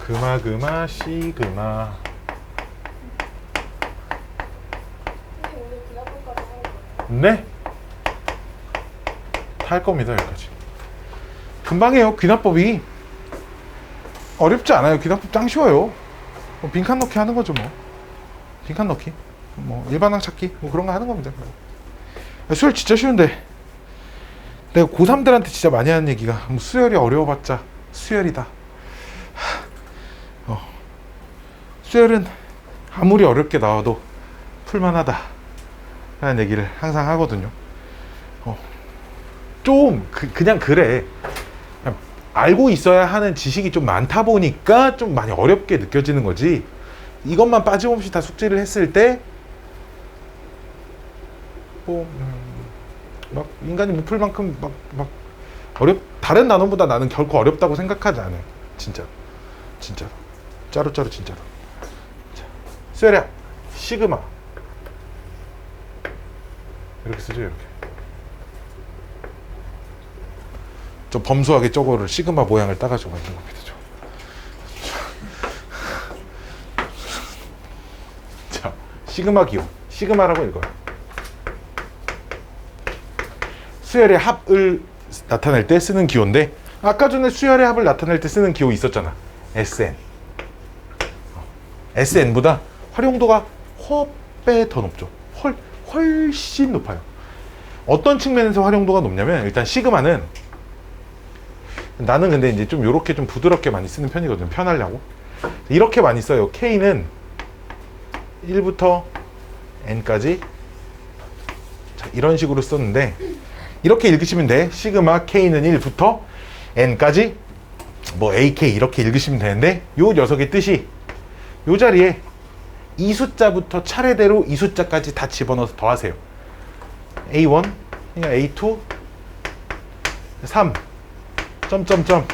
그마 시그마. 오늘 기납법까지 하는 거예요? 네? 다 할 겁니다. 여기까지. 금방 해요. 귀납법이 어렵지 않아요. 귀납법 짱 쉬워요. 뭐 빈칸 넣기 하는 거죠. 뭐 빈칸 넣기, 뭐 일반항 찾기, 뭐 그런 거 하는 겁니다. 수열 진짜 쉬운데 내가 고3들한테 진짜 많이 하는 얘기가 뭐 수열이 어려워봤자 수열이다. 수열은 아무리 어렵게 나와도 풀만하다 라는 얘기를 항상 하거든요. 좀 그냥 그래. 그냥 알고 있어야 하는 지식이 좀 많다 보니까 좀 많이 어렵게 느껴지는 거지. 이것만 빠짐없이 다 숙지를 했을 때 뭐 막 인간이 못 풀 만큼 막 다른 단원보다 나는 결코 어렵다고 생각하지 않아요. 진짜 짜루짜루 진짜로. 자, 수열야 시그마 이렇게 쓰죠. 이렇게 좀 범수하게 저거를 시그마 모양을 따가지고 만든 겁니다. 자, 시그마 기호, 시그마라고 읽어요. 수열의 합을 나타낼 때 쓰는 기호인데, 아까 전에 수열의 합을 나타낼 때 쓰는 기호 있었잖아. SN. SN보다 활용도가 허배 더 높죠. 훨씬 높아요. 어떤 측면에서 활용도가 높냐면, 일단 시그마는 나는 근데 이제 좀 요렇게 좀 부드럽게 많이 쓰는 편이거든요. 편하려고. 이렇게 많이 써요. K는 1부터 N까지 자, 이런 식으로 썼는데, 이렇게 읽으시면 돼. 시그마 K는 1부터 N까지 뭐 AK 이렇게 읽으시면 되는데, 요 녀석의 뜻이 요 자리에 이 숫자부터 차례대로 이 숫자까지 다 집어넣어서 더하세요. A1, A2, 3 점점점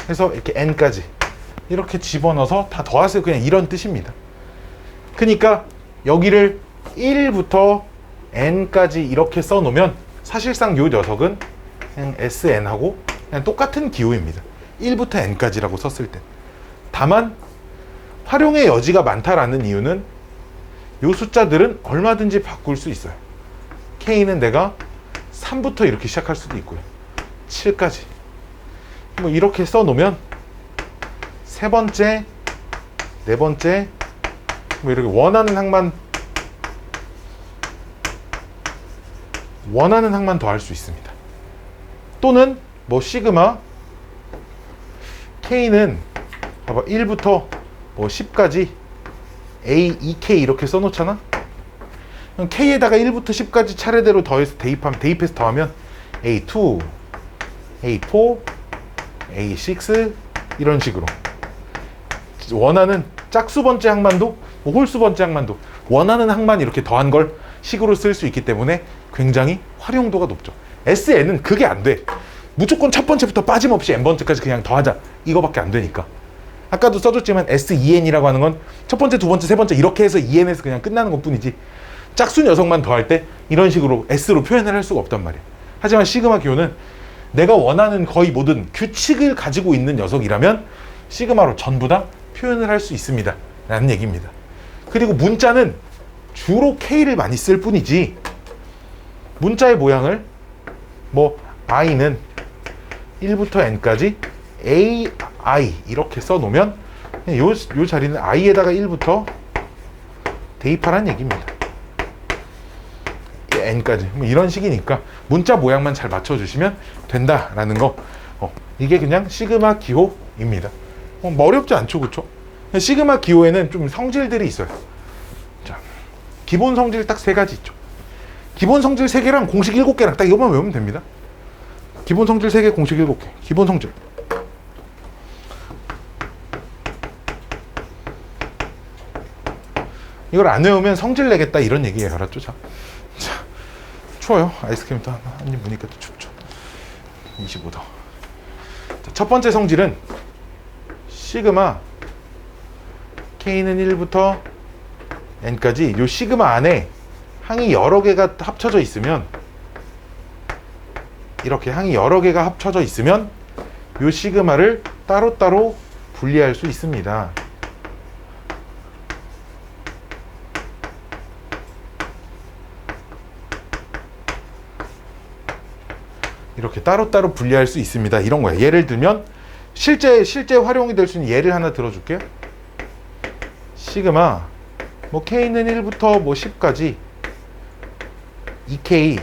해서 이렇게 N까지 이렇게 집어넣어서 다 더하세요. 그냥 이런 뜻입니다. 그러니까 여기를 1부터 N까지 이렇게 써놓으면 사실상 요 녀석은 그냥 SN하고 그냥 똑같은 기호입니다. 1부터 N까지라고 썼을 때. 다만 활용의 여지가 많다라는 이유는 요 숫자들은 얼마든지 바꿀 수 있어요. K는 내가 3부터 이렇게 시작할 수도 있고요. 7까지 뭐 이렇게 써놓으면 세 번째, 네 번째 뭐 이렇게 원하는 항만 더 할 수 있습니다. 또는 뭐 시그마 K는 봐봐 1부터 뭐 10까지 A, EK 이렇게 써놓잖아. 그럼 K에다가 1부터 10까지 차례대로 더해서 대입해서 더하면 A2, A4, A6 이런 식으로 원하는 짝수 번째 항만도 뭐 홀수 번째 항만도 원하는 항만 이렇게 더한 걸 식으로 쓸 수 있기 때문에 굉장히 활용도가 높죠. SN은 그게 안 돼. 무조건 첫 번째부터 빠짐없이 n번째까지 그냥 더하자 이거밖에 안 되니까. 아까도 써줬지만 SEN이라고 하는 건 첫 번째, 두 번째, 세 번째 이렇게 해서 EN에서 그냥 끝나는 것 뿐이지, 짝수 녀석만 더할 때 이런 식으로 S로 표현을 할 수가 없단 말이야. 하지만 시그마 기호는 내가 원하는 거의 모든 규칙을 가지고 있는 녀석이라면 시그마로 전부 다 표현을 할 수 있습니다 라는 얘기입니다. 그리고 문자는 주로 K를 많이 쓸 뿐이지, 문자의 모양을 뭐 I는 1부터 N까지 AI 이렇게 써놓으면 요 자리는 I에다가 1부터 대입하라는 얘기입니다. N까지 뭐 이런 식이니까 문자 모양만 잘 맞춰주시면 된다라는 거. 이게 그냥 시그마 기호입니다. 뭐 어렵지 않죠, 그쵸? 시그마 기호에는 좀 성질들이 있어요. 자, 기본 성질 딱 3가지 있죠. 기본 성질 3개랑 공식 7개랑 딱 이것만 외우면 됩니다. 기본 성질 3개, 공식 7개. 기본 성질. 이걸 안 외우면 성질 내겠다 이런 얘기예요. 알았죠? 자, 추워요. 아이스크림도 한 입 무니까 또 춥죠. 25도. 자, 첫 번째 성질은 시그마 K는 1부터 N까지 요 시그마 안에 항이 여러 개가 합쳐져 있으면, 이렇게 항이 여러 개가 합쳐져 있으면 요 시그마를 따로따로 분리할 수 있습니다. 이렇게 따로따로 분리할 수 있습니다. 이런 거예요. 예를 들면 실제 활용이 될 수 있는 예를 하나 들어줄게요. 시그마 뭐 K는 1부터 뭐 10까지 2K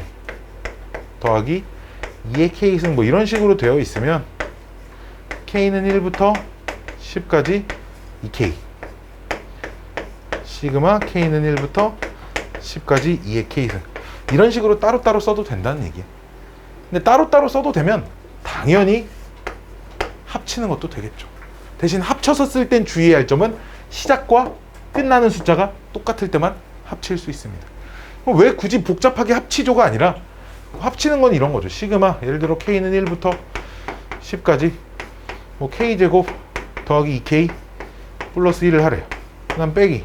더하기 2의 K승 뭐 이런 식으로 되어 있으면 K는 1부터 10까지 2K 시그마 K는 1부터 10까지 2의 K승 이런 식으로 따로따로 써도 된다는 얘기예요. 근데 따로따로 써도 되면 당연히 합치는 것도 되겠죠. 대신 합쳐서 쓸 땐 주의해야 할 점은 시작과 끝나는 숫자가 똑같을 때만 합칠 수 있습니다. 그럼 왜 굳이 복잡하게 합치조가 아니라 합치는 건 이런 거죠. 시그마 예를 들어 K는 1부터 10까지 뭐 K제곱 더하기 2K 플러스 1을 하래요. 그 다음 빼기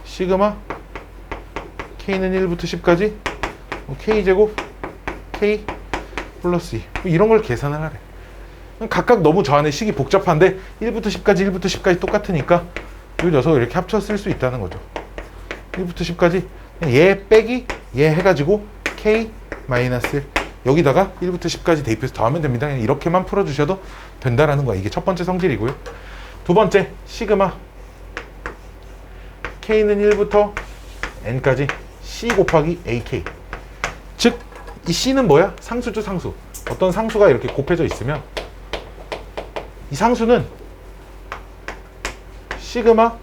시그마 K는 1부터 10까지 뭐 K제곱 K 플러스 2 이런 걸 계산을 하래. 각각 너무 저 안에 식이 복잡한데 1부터 10까지 1부터 10까지 똑같으니까 이 녀석을 이렇게 합쳐 쓸 수 있다는 거죠. 1부터 10까지 얘 빼기 얘 해가지고 K 마이너스 1 여기다가 1부터 10까지 대입해서 더하면 됩니다. 그냥 이렇게만 풀어주셔도 된다라는 거야. 이게 첫 번째 성질이고요. 두 번째 시그마 K는 1부터 N까지 C 곱하기 AK 즉 이 C는 뭐야? 상수죠. 상수. 어떤 상수가 이렇게 곱해져 있으면 이 상수는 시그마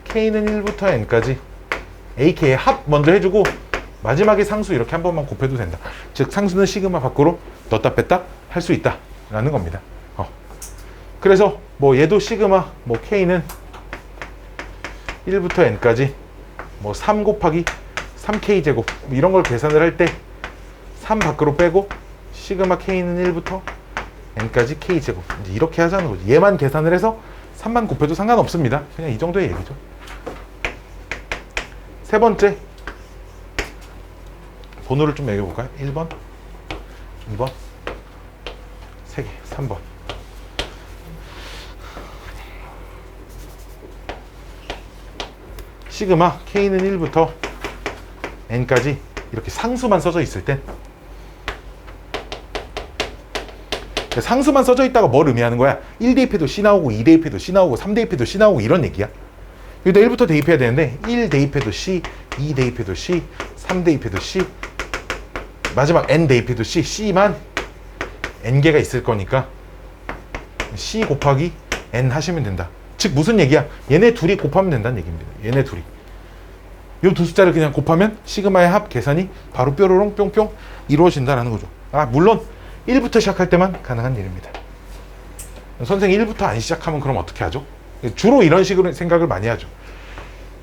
K는 1부터 N까지 AK의 합 먼저 해주고 마지막에 상수 이렇게 한 번만 곱해도 된다. 즉 상수는 시그마 밖으로 넣었다 뺐다 할 수 있다 라는 겁니다. 그래서 뭐 얘도 시그마 뭐 K는 1부터 N까지 뭐 3 곱하기 3K 제곱 뭐 이런 걸 계산을 할 때 3 밖으로 빼고 시그마 K는 1부터 N까지 K 제곱 이렇게 하자는 거죠. 얘만 계산을 해서 3만 곱해도 상관없습니다. 그냥 이 정도의 얘기죠. 세 번째 번호를 좀 매겨볼까요? 1번 2번 3개 3번 시그마 K는 1부터 N까지 이렇게 상수만 써져 있을 땐 상수만 써져 있다가 뭘 의미하는 거야? 1 대입해도 C 나오고 2 대입해도 C 나오고 3 대입해도 C 나오고 이런 얘기야. 여기다 1부터 대입해야 되는데 1 대입해도 C, 2 대입해도 C, 3 대입해도 C 마지막 N 대입해도 C, C만 N개가 있을 거니까 C 곱하기 N 하시면 된다. 즉 무슨 얘기야? 얘네 둘이 곱하면 된다는 얘기입니다. 얘네 둘이 이 두 숫자를 그냥 곱하면 시그마의 합 계산이 바로 뾰로롱 뿅뿅 이루어진다는 거죠. 물론 1부터 시작할 때만 가능한 일입니다. 선생님 1부터 안 시작하면 그럼 어떻게 하죠? 주로 이런 식으로 생각을 많이 하죠.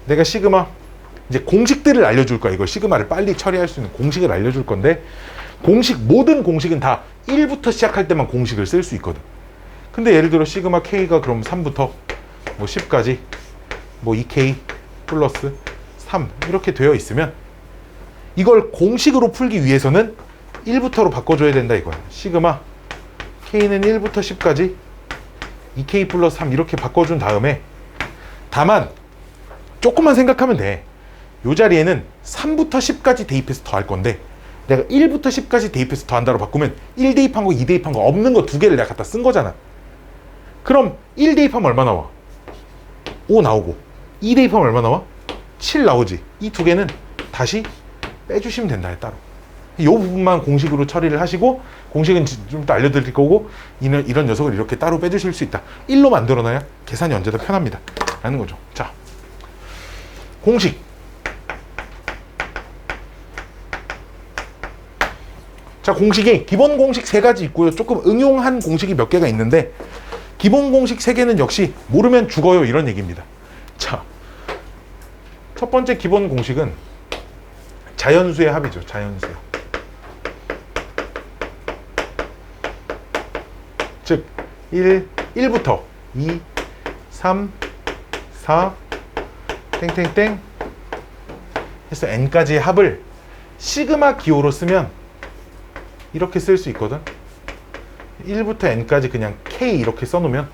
내가 시그마 이제 공식들을 알려줄 거야. 이걸 시그마를 빨리 처리할 수 있는 공식을 알려줄 건데 모든 공식은 다 1부터 시작할 때만 공식을 쓸 수 있거든. 근데 예를 들어 시그마 K가 그럼 3부터 뭐 10까지 뭐 2K 플러스 3 이렇게 되어 있으면 이걸 공식으로 풀기 위해서는 1부터로 바꿔줘야 된다 이거야. 시그마 K는 1부터 10까지 2K 플러스 3 이렇게 바꿔준 다음에 다만 조금만 생각하면 돼. 이 자리에는 3부터 10까지 대입해서 더할 건데 내가 1부터 10까지 대입해서 더한다로 바꾸면 1 대입한 거 2 대입한 거 없는 거 두 개를 내가 갖다 쓴 거잖아. 그럼 1 대입하면 얼마 나와? 5 나오고 2 대입하면 얼마 나와? 7 나오지. 이 두 개는 다시 빼주시면 된다 따로. 이 부분만 공식으로 처리를 하시고 공식은 좀 더 알려드릴 거고 이런 녀석을 이렇게 따로 빼주실 수 있다. 1로 만들어놔야 계산이 언제나 편합니다 라는 거죠. 자, 공식 자 공식이 기본 공식 3가지 있고요. 조금 응용한 공식이 몇 개가 있는데 기본 공식 3개는 역시 모르면 죽어요 이런 얘기입니다. 자, 첫 번째 기본 공식은 자연수의 합이죠. 자연수의 합. 즉 1부터 2, 3, 4 땡땡땡 해서 n까지의 합을 시그마 기호로 쓰면 이렇게 쓸 수 있거든. 1부터 n까지 그냥 k 이렇게 써놓으면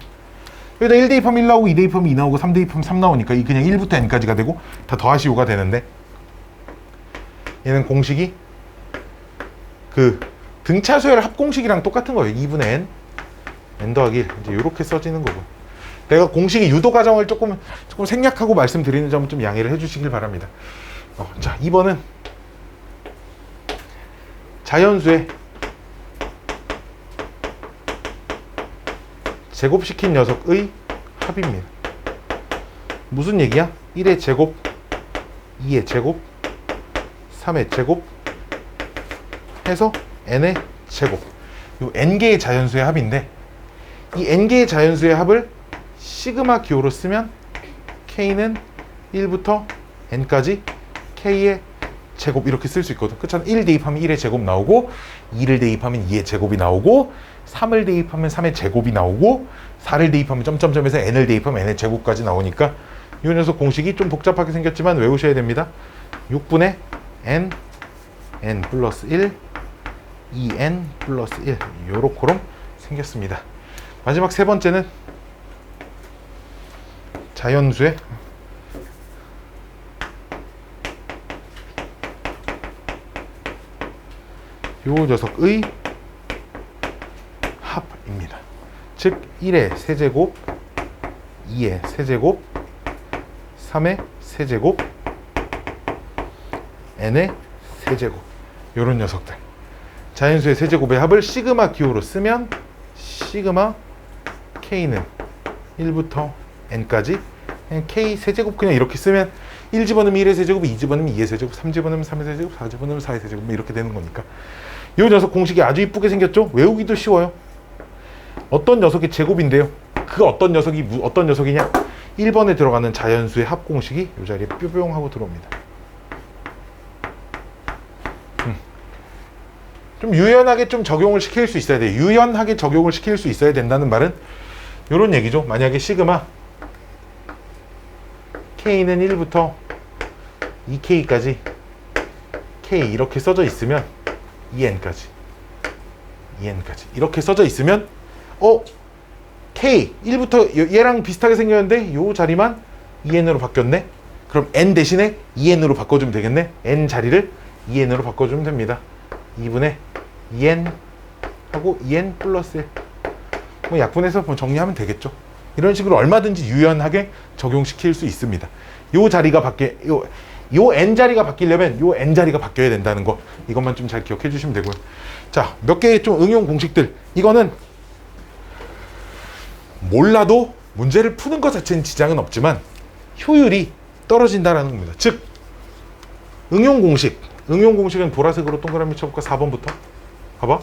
여기다 1 대입하면 1 나오고 2 대입하면 2 나오고 3 대입하면 3 나오니까 이 그냥 1부터 n까지가 되고 다 더하시오가 되는데, 얘는 공식이 그 등차수열 합공식이랑 똑같은 거예요. 2분의 n 더하기 1 이제 이렇게 써지는 거고. 내가 공식의 유도 과정을 조금 생략하고 말씀드리는 점은 좀 양해를 해주시길 바랍니다. 자, 2번은 자연수의 제곱시킨 녀석의 합입니다. 무슨 얘기야? 1의 제곱, 2의 제곱, 3의 제곱 해서 n의 제곱. 요 n개의 자연수의 합인데, 이 n개의 자연수의 합을 시그마 기호로 쓰면 k는 1부터 n까지 k의 제곱 이렇게 쓸 수 있거든. 그렇잖아. 1 대입하면 1의 제곱 나오고, 2를 대입하면 2의 제곱이 나오고, 3을 대입하면 3의 제곱이 나오고, 4를 대입하면 점점점에서 n을 대입하면 n의 제곱까지 나오니까 이 녀석 공식이 좀 복잡하게 생겼지만 외우셔야 됩니다. 6분의 n 플러스 1 2n 플러스 1 요렇게럼 생겼습니다. 마지막 세 번째는 자연수의 요 녀석의 합입니다. 즉 1의 세제곱, 2의 세제곱, 3의 세제곱, n의 세제곱 요런 녀석들. 자연수의 세제곱의 합을 시그마 기호로 쓰면 시그마 k는 1부터 n까지 k 세제곱 그냥 이렇게 쓰면 1 집어넣으면 1의 세제곱, 2 집어넣으면 2의 세제곱, 3 집어넣으면 3의 세제곱, 4 집어넣으면 4의 세제곱 이렇게 되는 거니까 이 녀석 공식이 아주 이쁘게 생겼죠? 외우기도 쉬워요. 어떤 녀석이 제곱인데요. 그 어떤 녀석이 어떤 녀석이냐? 1번에 들어가는 자연수의 합 공식이 이 자리에 뾰뿅 하고 들어옵니다. 좀 유연하게 좀 적용을 시킬 수 있어야 돼요. 유연하게 적용을 시킬 수 있어야 된다는 말은 이런 얘기죠. 만약에 시그마 k는 1부터 2k까지 k 이렇게 써져 있으면 2n까지 이렇게 써져 있으면 k 1부터 얘랑 비슷하게 생겼는데 요 자리만 2n으로 바뀌었네. 그럼 n 대신에 2n으로 바꿔주면 되겠네. n 자리를 2n으로 바꿔주면 됩니다. 2분의 2n 하고 2n 플러스 1 뭐 약분해서 뭐 정리하면 되겠죠. 이런 식으로 얼마든지 유연하게 적용시킬 수 있습니다. 요 자리가 요 n 자리가 바뀌려면 요 n 자리가 바뀌어야 된다는 거, 이것만 좀 잘 기억해 주시면 되고요. 자, 몇 개의 좀 응용 공식들. 이거는 몰라도 문제를 푸는 것 자체는 지장은 없지만 효율이 떨어진다라는 겁니다. 즉 응용 공식은 보라색으로 동그라미 쳐볼까? 4번부터 봐봐.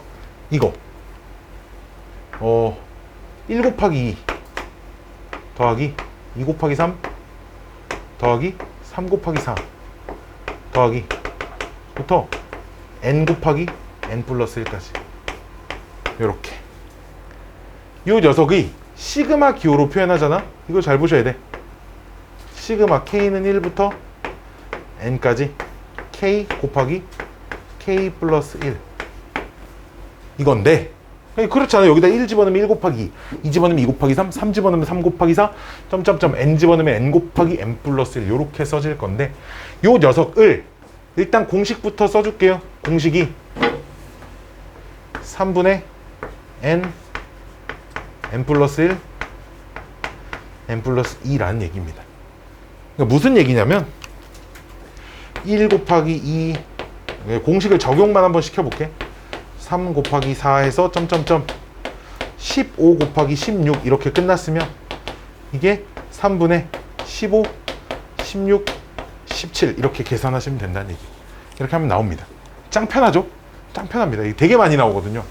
이거 1 곱하기 2 더하기 2 곱하기 3 더하기 3 곱하기 4 더하기 부터 n 곱하기 n 플러스 1까지 요렇게 요 녀석이 시그마 기호로 표현하잖아. 이거 잘 보셔야 돼. 시그마 k는 1부터 n까지 k 곱하기 k 플러스 1 이건데, 그렇잖아요. 여기다 1 집어넣으면 1 곱하기 2 집어넣으면 2 곱하기 3 3 집어넣으면 3 곱하기 4 점점점 n 집어넣으면 n 곱하기 n 플러스 1 요렇게 써질 건데, 요 녀석을 일단 공식부터 써줄게요. 공식이 3분의 n 플러스 1 n 플러스 2라는 얘기입니다. 그러니까 무슨 얘기냐면 1 곱하기 2 공식을 적용만 한번 시켜볼게. 3 곱하기 4 해서 점점점 15 곱하기 16 이렇게 끝났으면 이게 3분의 15 16 17 이렇게 계산하시면 된다는 얘기. 이렇게 하면 나옵니다. 짱 편하죠? 짱 편합니다. 이게 되게 많이 나오거든요.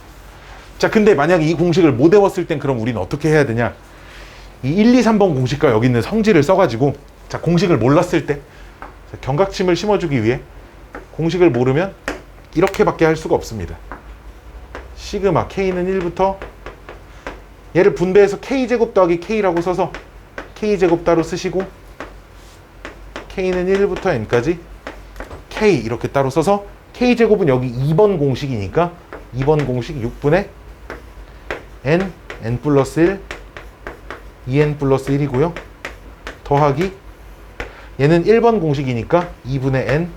자, 근데 만약에 이 공식을 못 외웠을 땐 그럼 우리는 어떻게 해야 되냐? 이 1, 2, 3번 공식과 여기 있는 성질을 써가지고, 자, 공식을 몰랐을 때 경각심을 심어주기 위해 공식을 모르면 이렇게밖에 할 수가 없습니다. 시그마 k는 1부터 얘를 분배해서 k제곱 더하기 k라고 써서 k제곱 따로 쓰시고, k는 1부터 n까지 k 이렇게 따로 써서 k제곱은 여기 2번 공식이니까 2번 공식 6분의 n 플러스 1 2n 플러스 1이고요. 더하기 얘는 1번 공식이니까 2분의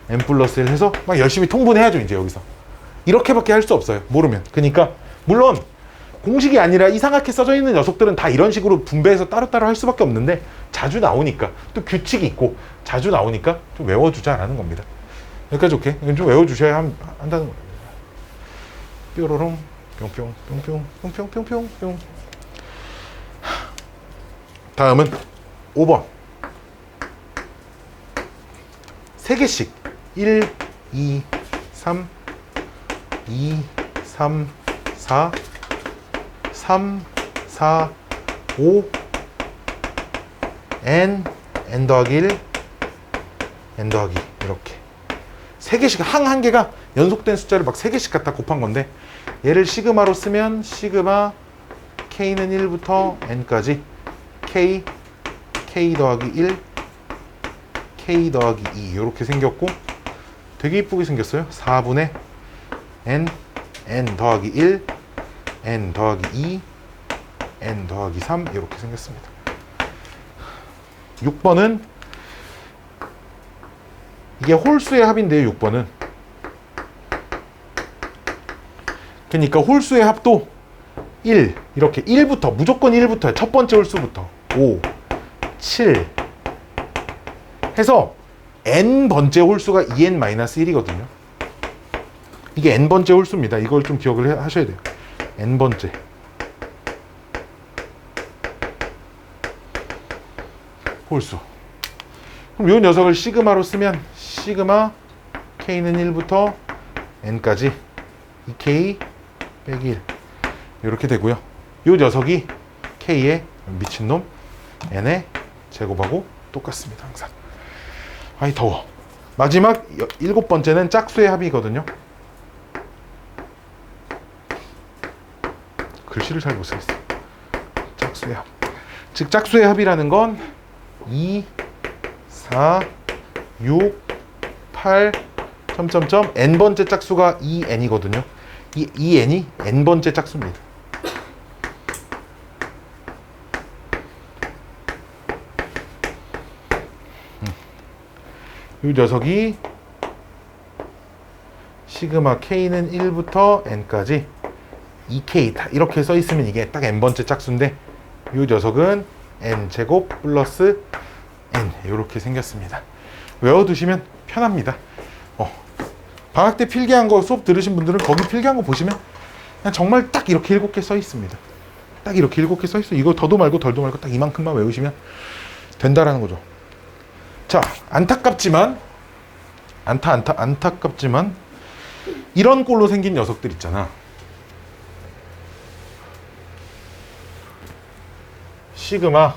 n 플러스 1 해서 막 열심히 통분해야죠. 이제 여기서 이렇게밖에 할 수 없어요. 모르면. 그러니까 물론 공식이 아니라 이상하게 써져 있는 녀석들은 다 이런 식으로 분배해서 따로따로 할 수밖에 없는데 자주 나오니까 또 규칙이 있고 자주 나오니까 좀 외워주자라는 겁니다. 여기까지 오케이? 이건 좀 외워주셔야 한다는 거예요. 뾰로롱 뿅뿅 뿅뿅 뿅뿅 뿅뿅 뿅. 다음은 5번 3개씩 1, 2, 3 2, 3, 4 3, 4, 5 n 더하기 1 n 더하기 이렇게 3개씩 한 개가 연속된 숫자를 막 3개씩 갖다 곱한 건데 얘를 시그마로 쓰면 시그마 k는 1부터 n까지 k 더하기 1 k 더하기 2 이렇게 생겼고 되게 이쁘게 생겼어요. 4분의 n 더하기 1 n 더하기 2 n 더하기 3 이렇게 생겼습니다. 6번은 이게 홀수의 합인데요. 6번은 그러니까 홀수의 합도 1 이렇게 1부터 무조건 1부터 첫 번째 홀수부터 5 7 해서 n번째 홀수가 2n-1이거든요. 이게 n번째 홀수입니다. 이걸 좀 기억을 하셔야 돼요. n번째 홀수. 그럼 이 녀석을 시그마로 쓰면 시그마 k는 1부터 n까지 2k 빼기 1 이렇게 되고요. 이 녀석이 k의 미친놈 n의 제곱하고 똑같습니다. 항상. 아이 더워. 마지막 7번째는 짝수의 합이거든요. 글씨를 잘 못 쓰겠어요. 짝수의 합. 즉 짝수의 합이라는 건 2, 4, 6, 8, 점점점 n번째 짝수가 2n이거든요. 이 2n이 n번째 짝수입니다. 이 녀석이 시그마 k는 1부터 n까지 2k 다 이렇게 써 있으면 이게 딱 n번째 짝수인데 이 녀석은 n제곱 플러스 n 이렇게 생겼습니다. 외워두시면 편합니다. 방학 때 필기한 거 수업 들으신 분들은 거기 필기한 거 보시면 그냥 정말 딱 이렇게 7개 써 있습니다. 딱 이렇게 7개 써 있어요. 이거 더도 말고 덜도 말고 딱 이만큼만 외우시면 된다라는 거죠. 자, 안타깝지만 이런 꼴로 생긴 녀석들 있잖아. 시그마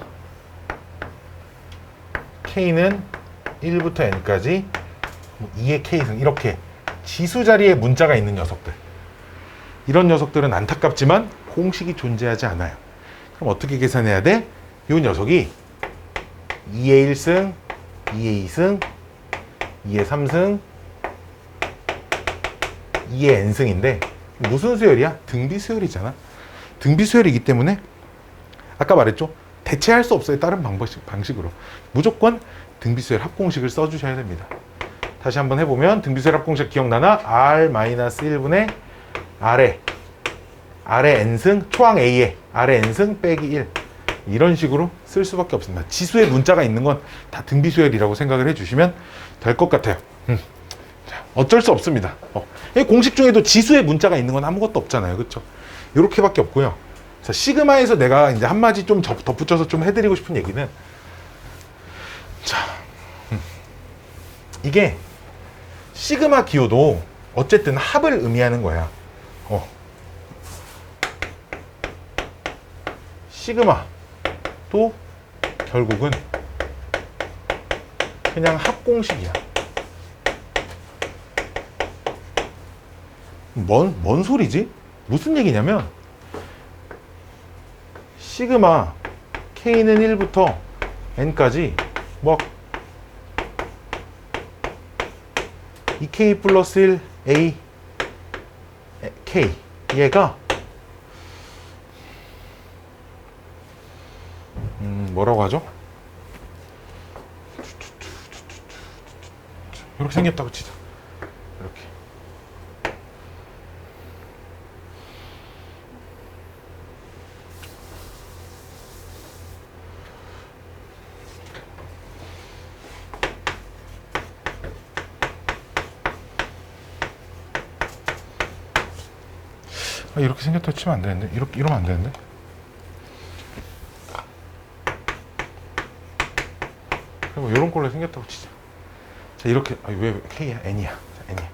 k는 1부터 n까지 2의 k승 이렇게 지수 자리에 문자가 있는 녀석들. 이런 녀석들은 안타깝지만 공식이 존재하지 않아요. 그럼 어떻게 계산해야 돼? 이 녀석이 2의 1승, 2의 2승, 2의 3승, 2의 n승인데 무슨 수열이야? 등비 수열이잖아. 등비 수열이기 때문에 아까 말했죠? 대체할 수 없어요. 다른 방식으로. 무조건 등비수열 합공식을 써주셔야 됩니다. 다시 한번 해보면 등비수열 합공식 기억나나? R-1분의 R에 n승 초항 A에 R에 n승 빼기 1 이런 식으로 쓸 수밖에 없습니다. 지수의 문자가 있는 건 다 등비수열이라고 생각을 해주시면 될 것 같아요. 자, 어쩔 수 없습니다. 공식 중에도 지수의 문자가 있는 건 아무것도 없잖아요. 그렇죠? 이렇게밖에 없고요. 자, 시그마에서 내가 이제 한마디 좀 덧붙여서 좀 해드리고 싶은 얘기는 자, 이게 시그마 기호도 어쨌든 합을 의미하는 거야. 시그마도 결국은 그냥 합공식이야. 뭔 소리지? 무슨 얘기냐면 시그마 k는 1부터 n까지 뭐 2k 플러스 1 a k 얘가 뭐라고 하죠? 이렇게 생겼다고 치자. 이렇게. 이렇게 생겼다고 치면 안 되는데? 이러면 안 되는데? 그리고 이런 걸로 생겼다고 치자. 자, 이렇게, 왜 K야? N이야. 자, N이야.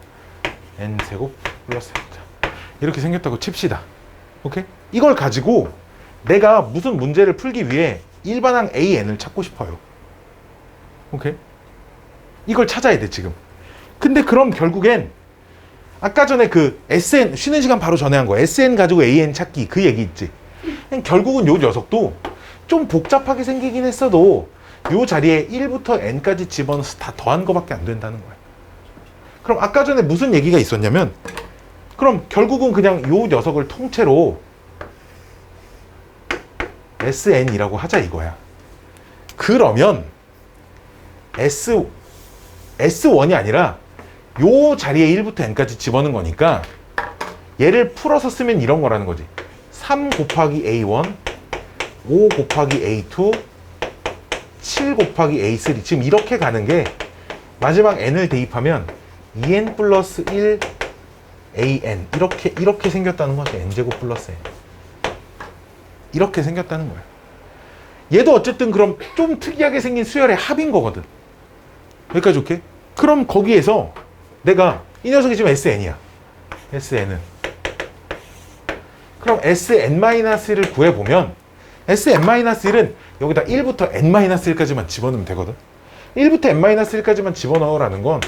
N 제곱 플러스 N. 자, 이렇게 생겼다고 칩시다. 오케이? 이걸 가지고 내가 무슨 문제를 풀기 위해 일반항 AN을 찾고 싶어요. 오케이? 이걸 찾아야 돼, 지금. 근데 그럼 결국엔 아까 전에 그 SN, 쉬는 시간 바로 전에 한 거, SN 가지고 AN 찾기, 그 얘기 있지. 결국은 요 녀석도 좀 복잡하게 생기긴 했어도 요 자리에 1부터 n까지 집어넣어서 다 더한 거밖에 안 된다는 거야. 그럼 아까 전에 무슨 얘기가 있었냐면, 그럼 결국은 그냥 요 녀석을 통째로 SN이라고 하자 이거야. 그러면 S1이 아니라 요 자리에 1부터 n까지 집어넣은 거니까 얘를 풀어서 쓰면 이런 거라는 거지. 3 곱하기 A1, 5 곱하기 A2, 7 곱하기 A3. 지금 이렇게 가는 게 마지막 n을 대입하면 2n 플러스 1 AN 이렇게 생겼다는 거지. n제곱 플러스 n 이렇게 생겼다는 거야. 얘도 어쨌든 그럼 좀 특이하게 생긴 수열의 합인 거거든. 여기까지 오케이? 그럼 거기에서 내가 이 녀석이 지금 SN이야. SN은 그럼 SN-1을 구해보면 SN-1은 여기다 1부터 N-1까지만 집어넣으면 되거든. 1부터 N-1까지만 집어넣으라는 건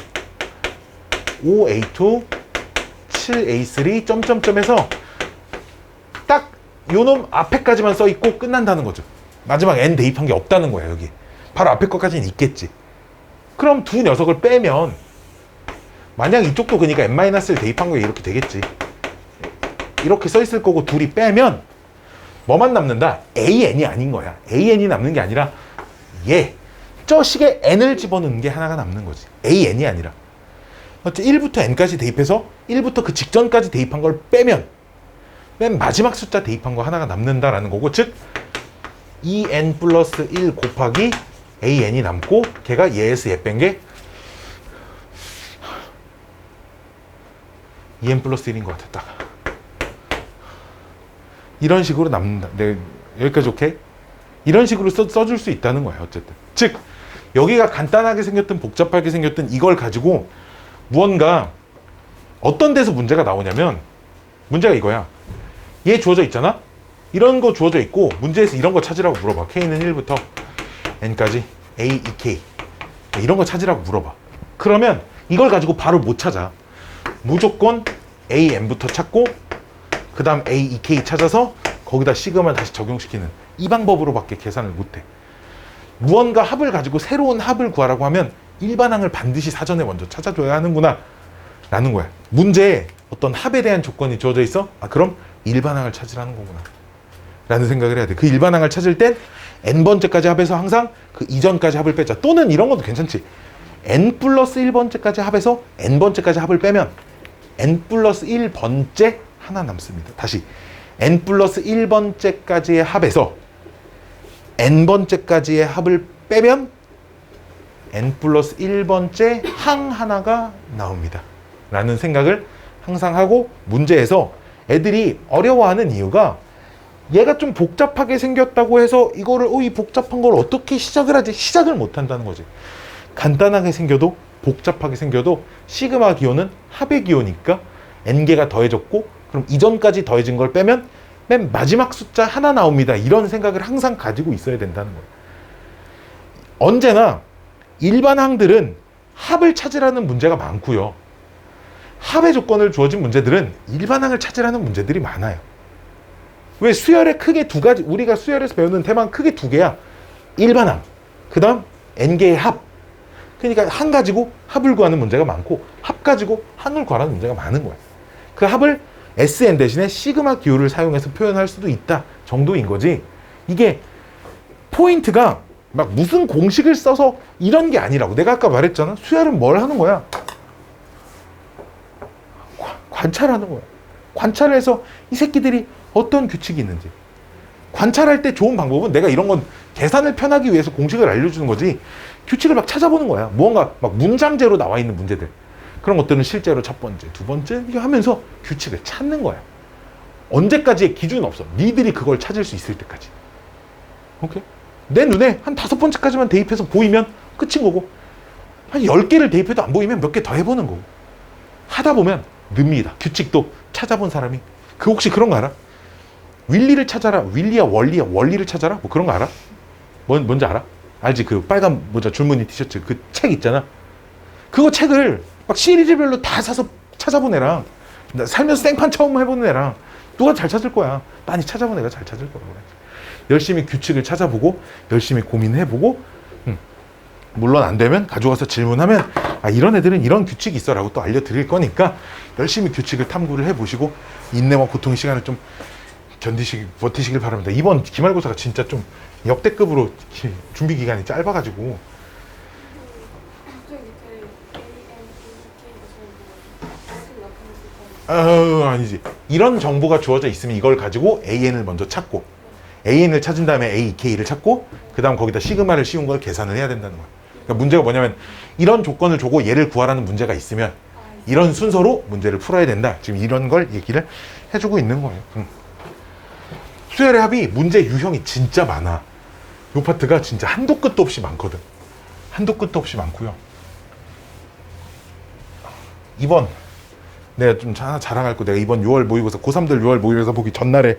5A2, 7A3, 점점점에서 딱 요놈 앞에까지만 써있고 끝난다는 거죠. 마지막 N 대입한 게 없다는 거야, 여기. 바로 앞에 것까지는 있겠지. 그럼 두 녀석을 빼면 만약 이쪽도 그러니까 N-를 대입한 거에 이렇게 되겠지. 이렇게 써있을 거고 둘이 빼면 뭐만 남는다? AN이 아닌 거야. AN이 남는 게 아니라 저 식에 N을 집어넣는 게 하나가 남는 거지. AN이 아니라. 1부터 N까지 대입해서 1부터 그 직전까지 대입한 걸 빼면 맨 마지막 숫자 대입한 거 하나가 남는다라는 거고, 즉 2N 플러스 1 곱하기 AN이 남고 걔가 얘에서 얘 뺀 게 2N 플러스 1인 것 같았다. 이런 식으로 남는다. 네, 여기까지 오케이? 이런 식으로 써줄 수 있다는 거야, 어쨌든. 즉, 여기가 간단하게 생겼든 복잡하게 생겼든 이걸 가지고 무언가 어떤 데서 문제가 나오냐면, 문제가 이거야. 얘 주어져 있잖아? 이런 거 주어져 있고 문제에서 이런 거 찾으라고 물어봐. K는 1부터 N까지 A, E, K 이런 거 찾으라고 물어봐. 그러면 이걸 가지고 바로 못 찾아. 무조건 A, N부터 찾고 그 다음 A, E, K 찾아서 거기다 시그마를 다시 적용시키는 이 방법으로밖에 계산을 못해. 무언가 합을 가지고 새로운 합을 구하라고 하면 일반항을 반드시 사전에 먼저 찾아줘야 하는구나 라는 거야. 문제에 어떤 합에 대한 조건이 주어져 있어? 그럼 일반항을 찾으라는 거구나 라는 생각을 해야 돼. 그 일반항을 찾을 땐 n번째까지 합해서 항상 그 이전까지 합을 빼자. 또는 이런 것도 괜찮지. n 플러스 1번째까지 합해서 n번째까지 합을 빼면 n 플러스 1번째 하나 남습니다. 다시 n 플러스 1번째까지의 합에서 n번째까지의 합을 빼면 n 플러스 1번째 항 하나가 나옵니다 라는 생각을 항상 하고, 문제에서 애들이 어려워하는 이유가 얘가 좀 복잡하게 생겼다고 해서 이거를 이 복잡한 걸 어떻게 시작을 하지? 시작을 못 한다는 거지. 간단하게 생겨도 복잡하게 생겨도 시그마 기호는 합의 기호니까 n개가 더해졌고, 그럼 이전까지 더해진 걸 빼면 맨 마지막 숫자 하나 나옵니다. 이런 생각을 항상 가지고 있어야 된다는 거예요. 언제나 일반항들은 합을 찾으라는 문제가 많고요. 합의 조건을 주어진 문제들은 일반항을 찾으라는 문제들이 많아요. 왜? 수열에 크게 두 가지, 우리가 수열에서 배우는 테마는 크게 두 개야. 일반항, 그 다음 n개의 합. 그러니까 항 가지고 합을 구하는 문제가 많고 합 가지고 항을 구하는 문제가 많은 거야. 그 합을 SN 대신에 시그마 기호를 사용해서 표현할 수도 있다 정도인 거지. 이게 포인트가 막 무슨 공식을 써서 이런 게 아니라고. 내가 아까 말했잖아. 수열은 뭘 하는 거야? 관찰하는 거야. 관찰해서 이 새끼들이 어떤 규칙이 있는지. 관찰할 때 좋은 방법은 내가 이런 건 계산을 편하기 위해서 공식을 알려주는 거지, 규칙을 막 찾아보는 거야. 무언가 막 문장제로 나와 있는 문제들, 그런 것들은 실제로 첫 번째, 두 번째 이렇게 하면서 규칙을 찾는 거야. 언제까지의 기준은 없어. 니들이 그걸 찾을 수 있을 때까지. 오케이? 내 눈에 한 5번째까지만 대입해서 보이면 끝인 거고, 한 10개를 대입해도 안 보이면 몇 개 더 해보는 거고, 하다 보면 늡니다. 규칙도 찾아본 사람이. 그 혹시 그런 거 알아? 윌리를 찾아라. 윌리야 원리야. 원리를 찾아라. 뭐 그런 거 알아? 뭔지 알아? 알지? 그 빨간 모자 줄무늬 티셔츠 그 책 있잖아. 그거 책을 막 시리즈별로 다 사서 찾아본 애랑, 살면서 생판 처음 해보는 애랑 누가 잘 찾을 거야? 많이 찾아본 애가 잘 찾을 거라고 그래. 열심히 규칙을 찾아보고 열심히 고민해보고, 물론 안 되면 가져가서 질문하면 아 이런 애들은 이런 규칙이 있어 라고 또 알려드릴 거니까 열심히 규칙을 탐구를 해보시고 인내와 고통의 시간을 좀 버티시길 바랍니다. 이번 기말고사가 진짜 좀 역대급으로 준비 기간이 짧아가지고. 갑자기 밑에 AN, 아니지. 이런 정보가 주어져 있으면 이걸 가지고 AN을 먼저 찾고, AN을 찾은 다음에 A, K를 찾고, 그 다음 거기다 시그마를 씌운 걸 계산을 해야 된다는 거야. 그러니까 문제가 뭐냐면 이런 조건을 주고 얘를 구하라는 문제가 있으면 이런 순서로 문제를 풀어야 된다. 지금 이런 걸 얘기를 해주고 있는 거예요. 수열의 합이 문제 유형이 진짜 많아. 요 파트가 진짜 한도 끝도 없이 많거든. 한도 끝도 없이 많고요. 이번 내가 좀 하나 자랑할 거, 내가 이번 6월 모의고사, 고3들 6월 모의고사 보기 전날에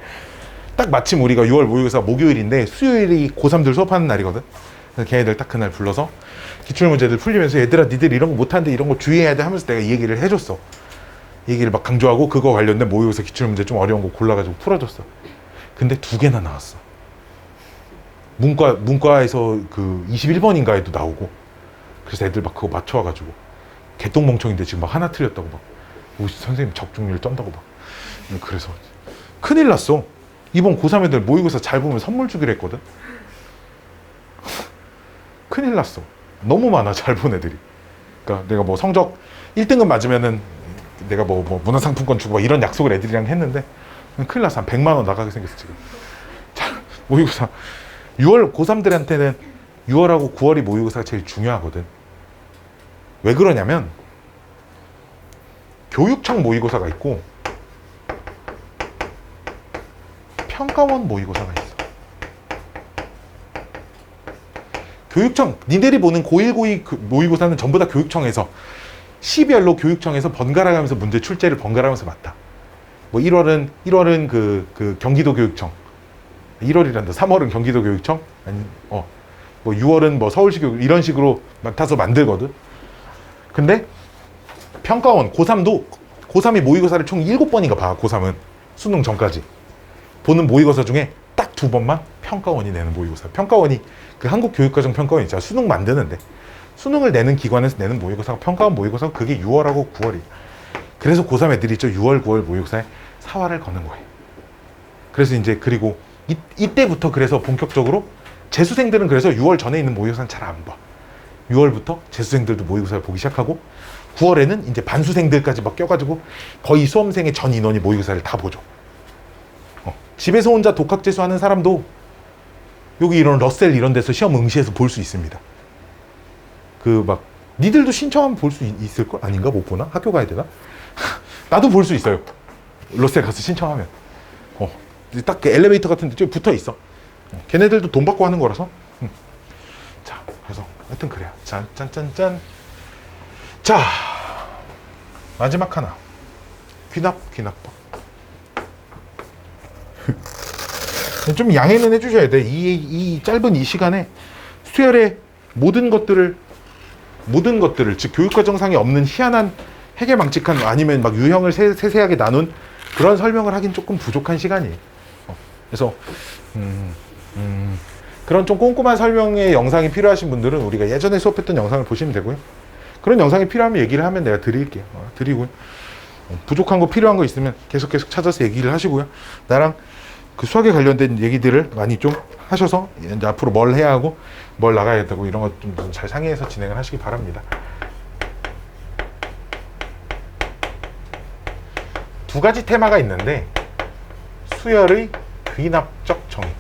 딱 마침 우리가 6월 모의고사 목요일인데 수요일이 고3들 수업하는 날이거든. 그래서 걔네들 딱 그날 불러서 기출문제들 풀리면서 얘들아 니들 이런 거 못하는데 이런 거 주의해야 돼 하면서 내가 이 얘기를 해줬어. 얘기를 막 강조하고 그거 관련된 모의고사 기출문제 좀 어려운 거 골라가지고 풀어줬어. 근데 2개나 나왔어. 문과에서 그 21번인가에도 나오고. 그래서 애들 막 그거 맞춰와가지고 개똥멍청인데 지금 막 하나 틀렸다고 막 선생님 적중률 쩐다고 막. 그래서 큰일 났어. 이번 고3 애들 모의고사 잘 보면 선물 주기로 했거든. 큰일 났어. 너무 많아 잘 본 애들이. 그러니까 내가 뭐 성적 1등급 맞으면은 내가 뭐 문화상품권 주고 막 이런 약속을 애들이랑 했는데 큰일 났어. 한 100만 원 나가게 생겼어 지금. 자, 모의고사 6월 고3들한테는 6월하고 9월이 모의고사가 제일 중요하거든. 왜 그러냐면 교육청 모의고사가 있고 평가원 모의고사가 있어. 교육청, 니들이 보는 고1, 고2 모의고사는 전부 다 교육청에서 시별로 교육청에서 번갈아 가면서 문제 출제를 번갈아 가면서 맡아. 뭐 1월은 그 경기도 교육청, 1월이란다. 3월은 경기도 교육청, 아니 뭐 6월은 뭐 서울시 교육, 이런 식으로 맡아서 만들거든. 근데 평가원, 고3이 모의고사를 총 7번인가 봐. 고3은 수능 전까지 보는 모의고사 중에 딱 2번만 평가원이 내는 모의고사. 평가원이 그 한국교육과정 평가원 있잖아. 수능 만드는데 수능을 내는 기관에서 내는 모의고사가 평가원 모의고사고, 그게 6월하고 9월이. 그래서 고3 애들이 있죠. 6월, 9월 모의고사에 사활을 거는 거예요. 그래서 이제 그리고 이때부터 그래서 본격적으로 재수생들은 그래서 6월 전에 있는 모의고사는 잘 안 봐. 6월부터 재수생들도 모의고사를 보기 시작하고 9월에는 이제 반수생들까지 막 껴가지고 거의 수험생의 전 인원이 모의고사를 다 보죠. 집에서 혼자 독학재수 하는 사람도 여기 이런 러셀 이런 데서 시험 응시해서 볼 수 있습니다. 그 막 니들도 신청하면 볼 수 있을걸? 아닌가? 못 보나? 학교 가야 되나? 나도 볼 수 있어요. 러셀 가서 신청하면. 딱 그 엘리베이터 같은 데 좀 붙어 있어. 걔네들도 돈 받고 하는 거라서. 자, 그래서 하여튼 그래요. 짠짠짠짠. 자, 마지막 하나. 귀납법. 좀 양해는 해주셔야 돼. 이 짧은 이 시간에 수열의 모든 것들을 즉 교육과정상에 없는 희한한 해괴망측한, 아니면 막 유형을 세세하게 나눈 그런 설명을 하긴 조금 부족한 시간이에요. 그래서 그런 좀 꼼꼼한 설명의 영상이 필요하신 분들은 우리가 예전에 수업했던 영상을 보시면 되고요. 그런 영상이 필요하면 얘기를 하면 내가 드릴게요. 드리고요. 부족한 거 필요한 거 있으면 계속 찾아서 얘기를 하시고요. 나랑 그 수학에 관련된 얘기들을 많이 좀 하셔서 이제 앞으로 뭘 해야 하고 뭘 나가야 되고 이런 것 좀 잘 상의해서 진행을 하시기 바랍니다. 두 가지 테마가 있는데 수열의 귀납적 정의.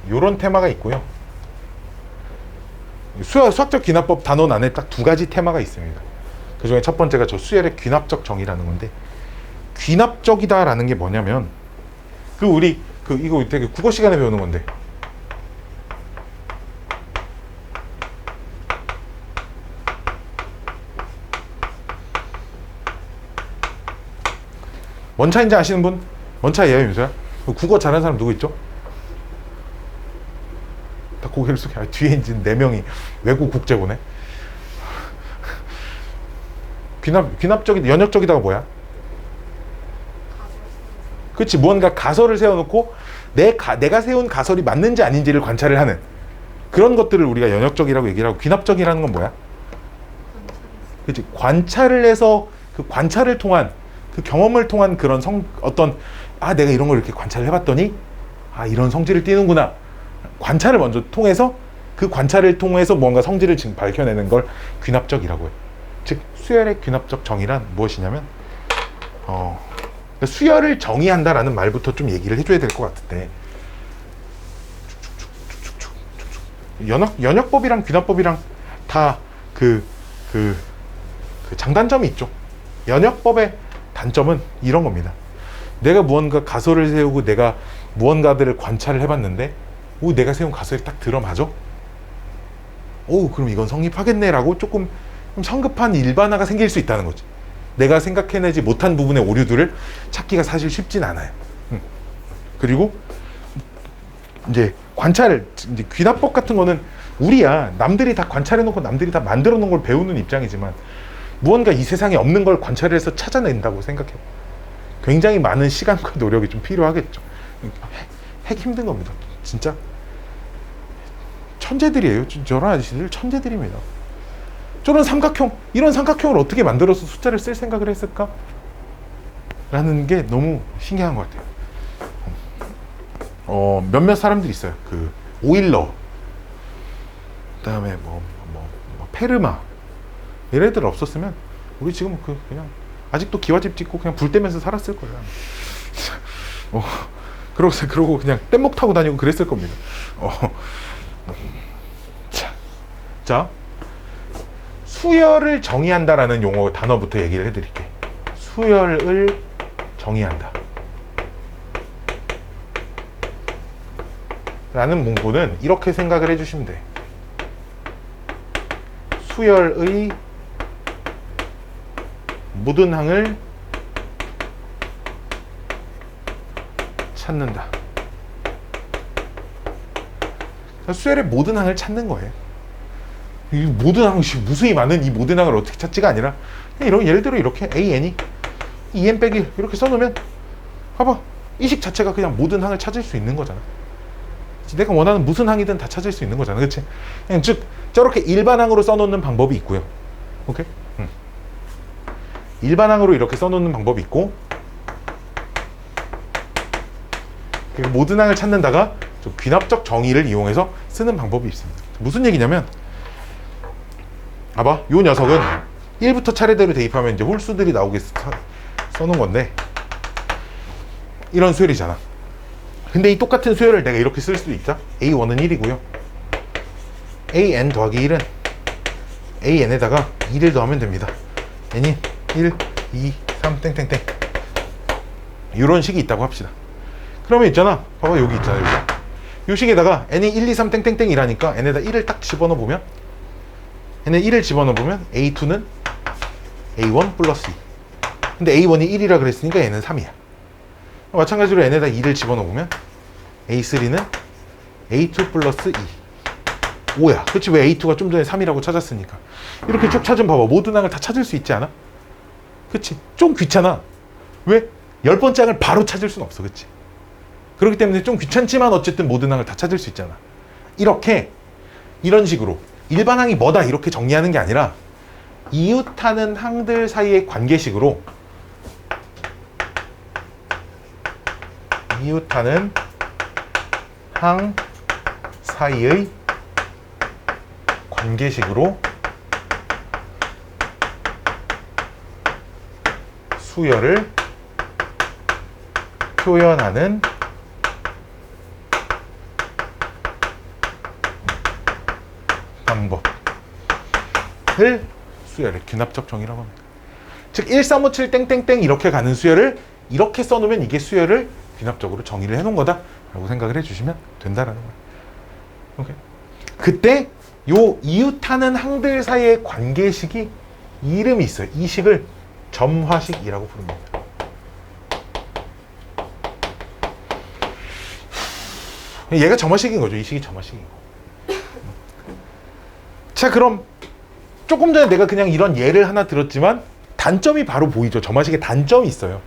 요런 테마가 있고요. 수학적 귀납법 단원 안에 딱 두 가지 테마가 있습니다. 그 중에 첫 번째가 저 수열의 귀납적 정의라는 건데, 귀납적이다라는 게 뭐냐면 우리 이거 되게 국어 시간에 배우는 건데, 뭔 차인지 아시는 분? 뭔 차이에요, 윤서야? 국어 잘하는 사람 누구 있죠? 다 고개를 숙여. 뒤에 이제 4명이 외국 국제고네. 귀납적이다, 연역적이다가 뭐야? 그렇지, 무언가 가설을 세워놓고 내가 세운 가설이 맞는지 아닌지를 관찰을 하는 그런 것들을 우리가 연역적이라고 얘기를 하고, 귀납적이라는 건 뭐야? 그렇지, 관찰을 해서 그 관찰을 통한 그 경험을 통한 그런 내가 이런 걸 이렇게 관찰을 해봤더니 이런 성질을 띠는구나. 관찰을 먼저 통해서 그 관찰을 통해서 뭔가 성질을 지금 밝혀내는 걸 귀납적이라고 해요. 즉 수열의 귀납적 정의란 무엇이냐면 수열을 정의한다라는 말부터 좀 얘기를 해줘야 될 것 같은데, 연역법이랑 귀납법이랑 다 그 장단점이 있죠. 연역법의 단점은 이런 겁니다. 내가 무언가 가설을 세우고 내가 무언가들을 관찰을 해봤는데 내가 세운 가설이 딱 들어맞아? 그럼 이건 성립하겠네라고 조금 성급한 일반화가 생길 수 있다는 거지. 내가 생각해내지 못한 부분의 오류들을 찾기가 사실 쉽진 않아요. 그리고 이제 이제 귀납법 같은 거는 남들이 다 관찰해놓고 남들이 다 만들어놓은 걸 배우는 입장이지만, 무언가 이 세상에 없는 걸 관찰해서 찾아낸다고 생각해요. 굉장히 많은 시간과 노력이 좀 필요하겠죠. 핵 힘든 겁니다. 진짜 천재들이에요. 저런 아저씨들 천재들입니다. 이런 삼각형을 어떻게 만들어서 숫자를 쓸 생각을 했을까? 라는 게 너무 신기한 것 같아요. 몇몇 사람들이 있어요. 오일러, 그다음에 페르마, 얘네들 없었으면 우리 지금 그냥 아직도 기와집 짓고 그냥 불 떼면서 살았을 거예요. 그러고 그냥 뗏목 타고 다니고 그랬을 겁니다. 자, 수열을 정의한다라는 용어 단어부터 얘기를 해드릴게. 수열을 정의한다 라는 문구는 이렇게 생각을 해주시면 돼. 수열의 모든 항을 찾는다. 수열의 모든 항을 찾는 거예요. 이 모든 항이 무수히 많은 이 모든 항을 어떻게 찾지가 아니라, 예를 들어 이렇게 AN이 2n 빼기 이렇게 써놓으면 봐봐, 이 식 자체가 그냥 모든 항을 찾을 수 있는 거잖아. 내가 원하는 무슨 항이든 다 찾을 수 있는 거잖아. 그치? 즉 저렇게 일반항으로 써놓는 방법이 있고요. 오케이? 일반항으로 이렇게 써놓는 방법이 있고, 모든 항을 찾는다가 좀 귀납적 정의를 이용해서 쓰는 방법이 있습니다. 무슨 얘기냐면, 봐봐, 요 녀석은 1부터 차례대로 대입하면 이제 홀수들이 나오게 써놓은 건데, 이런 수열이잖아. 근데 이 똑같은 수열을 내가 이렇게 쓸 수도 있다. A1은 1이고요. AN 더하기 1은 AN에다가 2를 더하면 됩니다. N이 1, 2, 3, 땡땡땡. 이런 식이 있다고 합시다. 그러면 있잖아. 봐봐, 여기 있잖아. 여기. 이 식에다가 N이 1, 2, 3, 땡땡땡이라니까 N에다 1을 딱 집어넣어보면, N에 1을 집어넣어보면 A2는 A1 플러스 2. 근데 A1이 1이라 그랬으니까 N은 3이야. 마찬가지로 N에다 2를 집어넣으면 A3는 A2 플러스 2. 5야. 그렇지, 왜 A2가 좀 전에 3이라고 찾았으니까. 이렇게 쭉 찾으면 봐봐, 모든 항을 다 찾을 수 있지 않아? 그치? 좀 귀찮아. 왜? 10번째 항을 바로 찾을 수는 없어. 그치? 그렇기 때문에 좀 귀찮지만 어쨌든 모든 항을 다 찾을 수 있잖아. 이런 식으로 일반항이 뭐다 이렇게 정리하는 게 아니라, 이웃하는 항들 사이의 관계식으로 이웃하는 항 사이의 관계식으로 수열을 표현하는 방법을 수열의 귀납적 정의라고 합니다. 즉 1357 땡땡땡 이렇게 가는 수열을 이렇게 써놓으면 이게 수열을 귀납적으로 정의를 해놓은 거다라고 생각을 해주시면 된다라는 거예요. 오케이. 그때 요 이웃하는 항들 사이의 관계식이 이름이 있어요. 이 식을 점화식이라고 부릅니다. 얘가 점화식인 거죠. 이 식이 점화식인 거. 자, 그럼 조금 전에 내가 그냥 이런 예를 하나 들었지만 단점이 바로 보이죠. 점화식에 단점이 있어요.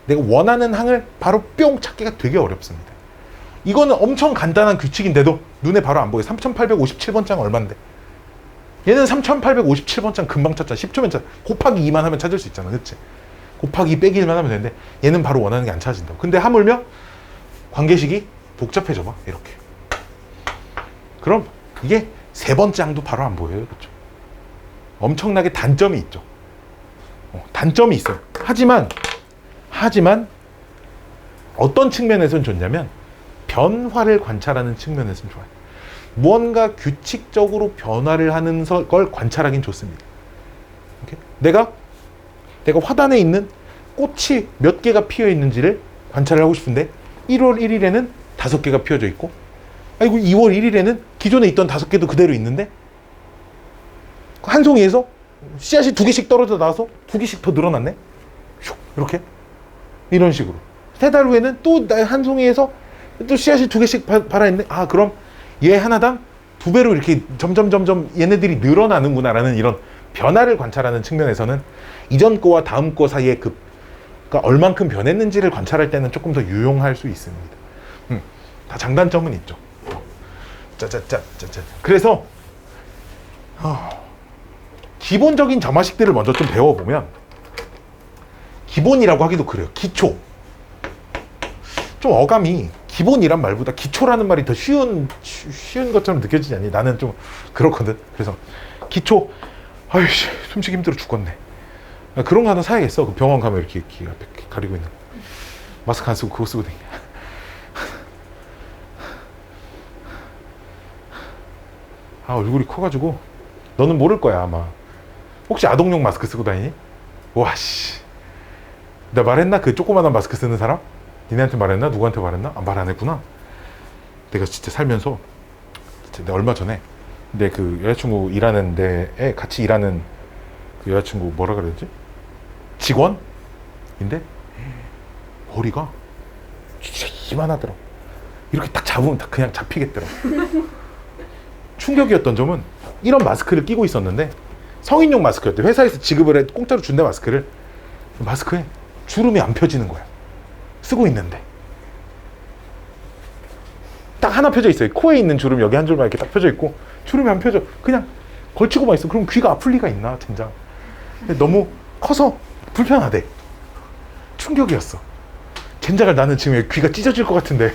내가 원하는 항을 바로 뿅 찾기가 되게 어렵습니다. 이거는 엄청 간단한 규칙인데도 눈에 바로 안 보여요. 3857번장 얼만데. 얘는 3857번장 금방 찾잖아. 10초면 찾아. 곱하기 2만 하면 찾을 수 있잖아. 그치? 곱하기 2 빼기 1만 하면 되는데 얘는 바로 원하는 게 안 찾아진다고. 근데 하물며 관계식이 복잡해져 봐. 이렇게. 그럼 이게 세 번째 항도 바로 안 보여요. 그렇죠? 엄청나게 단점이 있죠. 단점이 있어요. 하지만 어떤 측면에서는 좋냐면 변화를 관찰하는 측면에서는 좋아요. 무언가 규칙적으로 변화를 하는 걸 관찰하긴 좋습니다. 오케이? 내가 화단에 있는 꽃이 몇 개가 피어 있는지를 관찰을 하고 싶은데 1월 1일에는 5개가 피어져 있고, 아이고 2월 1일에는 기존에 있던 5개도 그대로 있는데 한 송이에서 씨앗이 2개씩 떨어져 나와서 2개씩 더 늘어났네. 슉 이렇게 이런 식으로 3달 후에는 또 한 송이에서 또 씨앗이 2개씩 발아있네. 아, 그럼 얘 하나당 2배로 이렇게 점점 얘네들이 늘어나는구나라는 이런 변화를 관찰하는 측면에서는 이전 거와 다음 거 사이에 그러니까 얼만큼 변했는지를 관찰할 때는 조금 더 유용할 수 있습니다. 다 장단점은 있죠. 짜짜짜짜짜. 그래서 기본적인 점화식들을 먼저 좀 배워보면, 기본이라고 하기도 그래요. 기초. 좀 어감이 기본이란 말보다 기초라는 말이 더 쉬운 것처럼 느껴지지 않니? 나는 좀 그렇거든. 그래서 기초. 아이씨, 숨쉬기 힘들어 죽겠네. 그런 거 하나 사야겠어. 그 병원 가면 이렇게 귀 앞에 가리고 있는 거. 마스크 안 쓰고 그거 쓰고 다녀. 아, 얼굴이 커가지고 너는 모를 거야 아마. 혹시 아동용 마스크 쓰고 다니니? 와씨, 나 말했나? 그 조그만한 마스크 쓰는 사람? 니네한테 말했나? 누구한테 말했나? 아, 말 안 했구나. 내가 진짜 살면서 진짜 내가 얼마 전에 내 그 여자친구 일하는 데에 같이 일하는 그 여자친구 뭐라 그랬지? 직원인데 머리가 진짜 이만하더라. 이렇게 딱 잡으면 딱 그냥 잡히겠더라. 충격이었던 점은 이런 마스크를 끼고 있었는데 성인용 마스크였대. 회사에서 지급을 해 공짜로 준대. 마스크를. 마스크에 주름이 안 펴지는 거야. 쓰고 있는데 딱 하나 펴져 있어요. 코에 있는 주름 여기 한 줄만 이렇게 딱 펴져 있고 주름이 안 펴져. 그냥 걸치고만 있어. 그럼 귀가 아플 리가 있나 진짜. 너무 커서 불편하대. 충격이었어. 젠장을 나는 지금 귀가 찢어질 것 같은데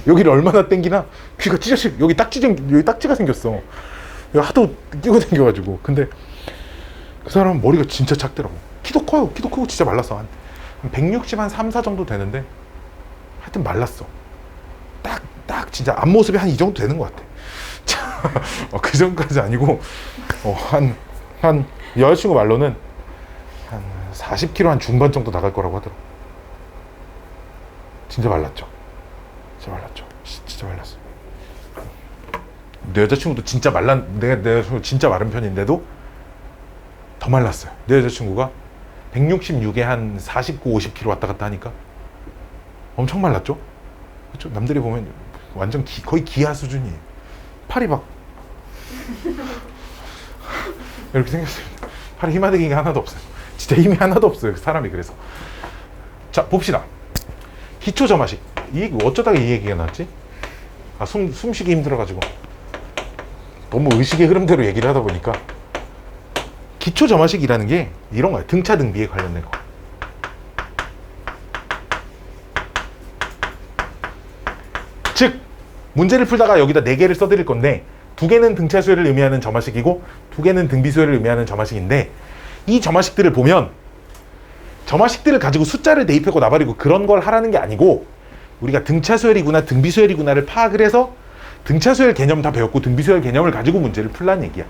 여기를 얼마나 당기나 귀가 찢어질. 여기 딱지가 생겼어. 하도 끼고 다녀가지고. 근데 그 사람은 머리가 진짜 작더라고. 키도 커요. 키도 크고 진짜 말랐어. 한 160, 한 3, 4 정도 되는데 하여튼 말랐어. 딱 진짜 앞모습이 한 이 정도 되는 것 같아. 그 정도까지 아니고 한 여자친구 말로는 한 40kg 한 중반 정도 나갈 거라고 하더라고. 진짜 말랐죠. 진짜 말랐어. 내 여자친구도 진짜 내 여자친구 진짜 마른 편인데도 더 말랐어요. 내 여자친구가 166에 한 49, 50kg 왔다 갔다 하니까 엄청 말랐죠? 그렇죠? 남들이 보면 완전 거의 기아 수준이에요. 팔이 막 이렇게 생겼습니다. 팔에 힘아대기가 하나도 없어요. 진짜 힘이 하나도 없어요. 사람이. 그래서 자, 봅시다. 기초 점화식. 어쩌다가 이 얘기가 나왔지? 아, 숨쉬기 힘들어가지고 너무 의식의 흐름대로 얘기를 하다 보니까 기초 점화식이라는 게 이런 거야. 등차 등비에 관련된 거. 즉 문제를 풀다가 여기다 4개를 써드릴 건데 2개는 등차 수열을 의미하는 점화식이고 2개는 등비 수열을 의미하는 점화식인데 이 점화식들을 보면 점화식들을 가지고 숫자를 대입하고 나발이고 그런 걸 하라는 게 아니고 우리가 등차 수열이구나 등비 수열이구나를 파악을 해서 등차 수열 개념 다 배웠고 등비 수열 개념을 가지고 문제를 풀라는 얘기야.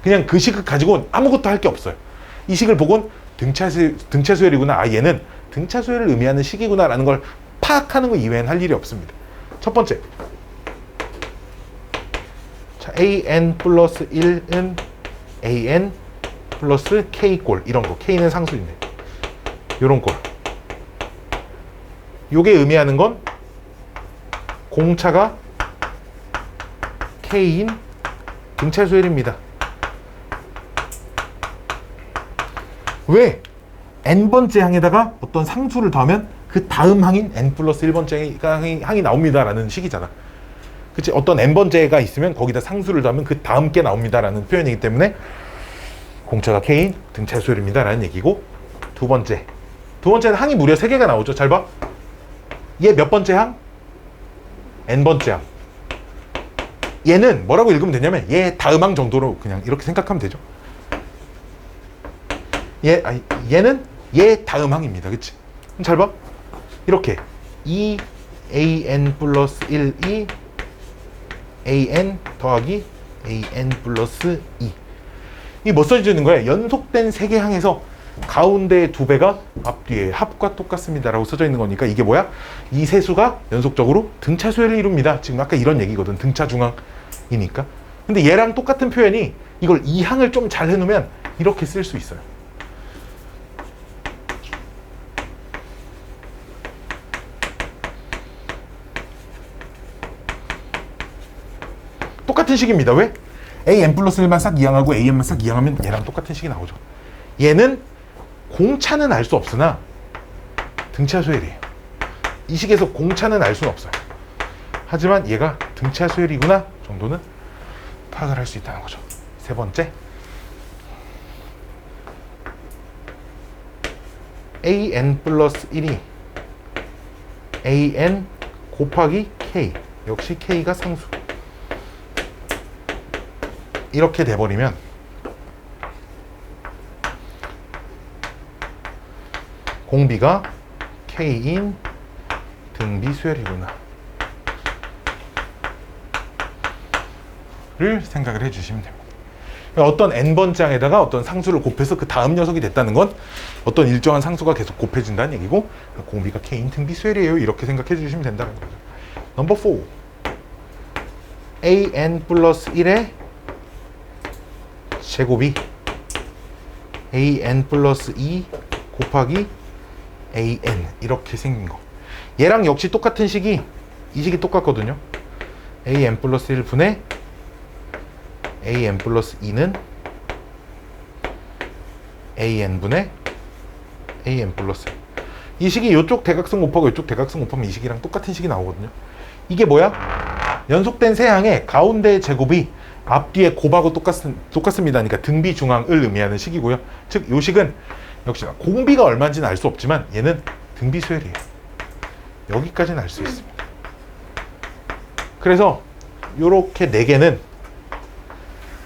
그냥 그 식을 가지고 아무것도 할 게 없어요. 이 식을 보곤 등차 수열이구나, 아 얘는 등차 수열을 의미하는 식이구나 라는 걸 파악하는 거 이외엔 할 일이 없습니다. 첫 번째, 자, an 플러스 1은 an 플러스 k꼴, 이런 거. k는 상수인데 요런 꼴. 요게 의미하는 건 공차가 k인 등차 수열입니다. 왜? n번째 항에다가 어떤 상수를 더하면 그 다음 항인 n 플러스 1번째 항이 나옵니다 라는 식이잖아. 그치? 어떤 n번째가 있으면 거기다 상수를 더하면 그 다음 게 나옵니다 라는 표현이기 때문에 공차가 k인 등차 수열입니다 라는 얘기고, 두 번째는 항이 무려 3개가 나오죠. 잘 봐. 얘 몇 번째 항? n번째 항. 얘는 뭐라고 읽으면 되냐면 얘 다음 항 정도로 그냥 이렇게 생각하면 되죠. 얘는 얘 다음 항입니다. 그치? 그럼 잘 봐. 이렇게 2an 플러스 1이 an 더하기 an 플러스 2. 이 뭐 써주는 거야? 연속된 3개 항에서 가운데 2배가 앞뒤에 합과 똑같습니다 라고 써져 있는 거니까 이게 뭐야? 이 세 수가 연속적으로 등차 수열을 이룹니다. 지금 아까 이런 얘기거든. 등차 중항이니까. 근데 얘랑 똑같은 표현이 이걸 이 항을 좀 잘 해놓으면 이렇게 쓸 수 있어요. 똑같은 식입니다. 왜? an 플러스 1만 싹 이항하고 an만 싹 이항하면 얘랑 똑같은 식이 나오죠. 얘는 공차는 알 수 없으나 등차 수열이에요. 이 식에서 공차는 알 수는 없어요. 하지만 얘가 등차 수열이구나 정도는 파악을 할 수 있다는 거죠. 세 번째, an 플러스 1이 an 곱하기 k, 역시 k가 상수. 이렇게 돼버리면 공비가 k인 등비 수열이구나 를 생각을 해주시면 됩니다. 어떤 n번째 항에다가 어떤 상수를 곱해서 그 다음 녀석이 됐다는 건 어떤 일정한 상수가 계속 곱해진다는 얘기고 공비가 k인 등비 수열이에요. 이렇게 생각해 주시면 된다는 거죠. 넘버 4, an 플러스 1의 제곱이 an 플러스 2 곱하기 an 이렇게 생긴 거. 얘랑 역시 똑같은 식이 이 식이 똑같거든요. an 플러스 1 분의 an 플러스 2는 an 분의 an 플러스 1. 이 식이 이쪽 대각선 곱하고 이쪽 대각선 곱하면 이 식이랑 똑같은 식이 나오거든요. 이게 뭐야? 연속된 세 항의 가운데 제곱이 앞뒤에 곱하고 똑같습니다. 그러니까 등비 중항을 의미하는 식이고요. 즉, 이 식은 역시나 공비가 얼마인지는 알 수 없지만 얘는 등비 수열이에요. 여기까지는 알 수 있습니다. 그래서 요렇게 4개는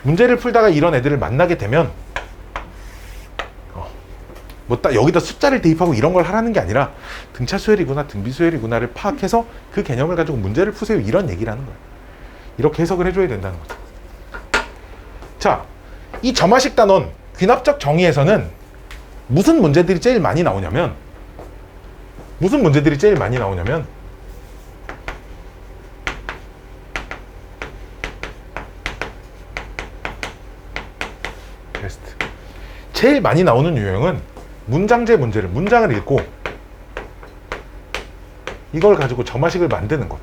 문제를 풀다가 이런 애들을 만나게 되면 뭐 딱 여기다 숫자를 대입하고 이런 걸 하라는 게 아니라 등차 수열이구나 등비 수열이구나를 파악해서 그 개념을 가지고 문제를 푸세요 이런 얘기라는 거예요. 이렇게 해석을 해줘야 된다는 거죠. 자, 이 점화식 단원 귀납적 정의에서는 무슨 문제들이 제일 많이 나오냐면 베스트. 제일 많이 나오는 유형은 문장제 문제를 문장을 읽고 이걸 가지고 점화식을 만드는 것.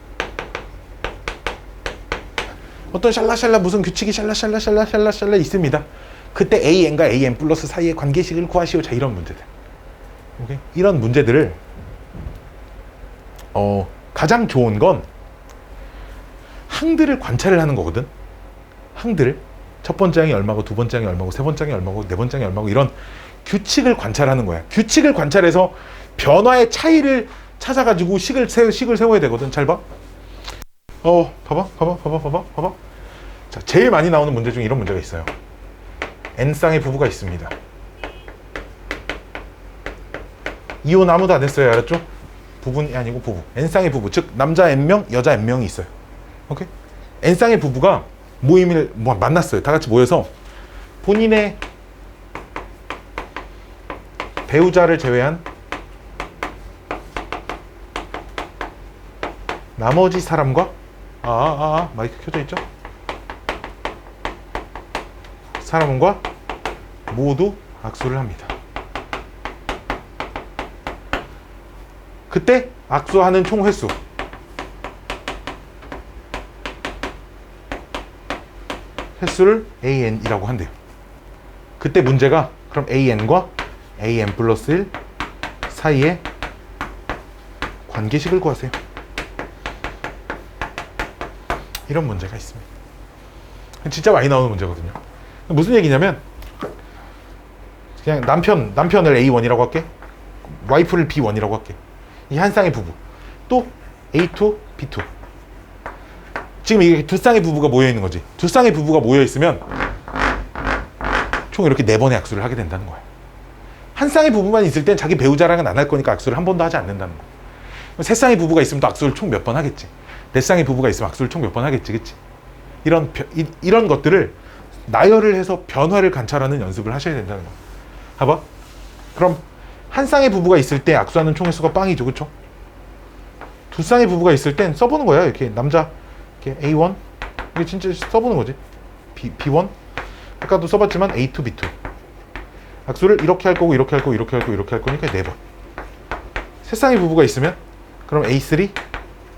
어떤 샬라샬라 무슨 규칙이 샬라샬라 있습니다. 그때 an과 an 플러스 사이의 관계식을 구하시오. 자, 이런 문제들. 오케이? 이런 문제들을 가장 좋은 건 항들을 관찰을 하는 거거든. 항들을. 첫 번째 항이 얼마고, 두 번째 항이 얼마고, 세 번째 항이 얼마고, 네 번째 항이 얼마고, 이런 규칙을 관찰하는 거야. 규칙을 관찰해서 변화의 차이를 찾아가지고 식을 세워야 되거든. 잘 봐. 봐봐. 자, 제일 많이 나오는 문제 중에 이런 문제가 있어요. n쌍의 부부가 있습니다. 이혼 아무도 안 했어요. 알았죠? 부분이 아니고 부부. n쌍의 부부. 즉 남자 n명, 여자 n명이 있어요. 오케이? n쌍의 부부가 모임을 만났어요. 다 같이 모여서 본인의 배우자를 제외한 나머지 사람과 마이크 켜져 있죠? 사람과 모두 악수를 합니다. 그때 악수하는 총 횟수 횟수를 AN이라고 한대요. 그때 문제가 그럼 AN과 AN 플러스 1 사이의 관계식을 구하세요. 이런 문제가 있습니다. 진짜 많이 나오는 문제거든요. 무슨 얘기냐면 그냥 남편을 A1이라고 할게. 와이프를 B1이라고 할게. 이 한 쌍의 부부. 또 A2, B2. 지금 이게 두 쌍의 부부가 모여 있는 거지. 두 쌍의 부부가 모여 있으면 총 이렇게 4번의 악수를 하게 된다는 거야. 한 쌍의 부부만 있을 땐 자기 배우자랑은 안 할 거니까 악수를 한 번도 하지 않는다는 거야. 세 쌍의 부부가 있으면 또 악수를 총 몇 번 하겠지. 네 쌍의 부부가 있으면 악수를 총 몇 번 하겠지, 그치? 이런 것들을 나열을 해서 변화를 관찰하는 연습을 하셔야 된다는 거야. 봐봐. 그럼 한 쌍의 부부가 있을 때 악수하는 총 횟수가 빵이죠, 그쵸? 두 쌍의 부부가 있을 땐 써보는 거야. 이렇게 남자 이렇게 A1 이게 진짜 써보는 거지. B1 아까도 써봤지만 A2, B2 악수를 이렇게 할 거고 이렇게 할 거고 이렇게 할 거고 이렇게 할 거니까 4번. 세 쌍의 부부가 있으면 그럼 A3,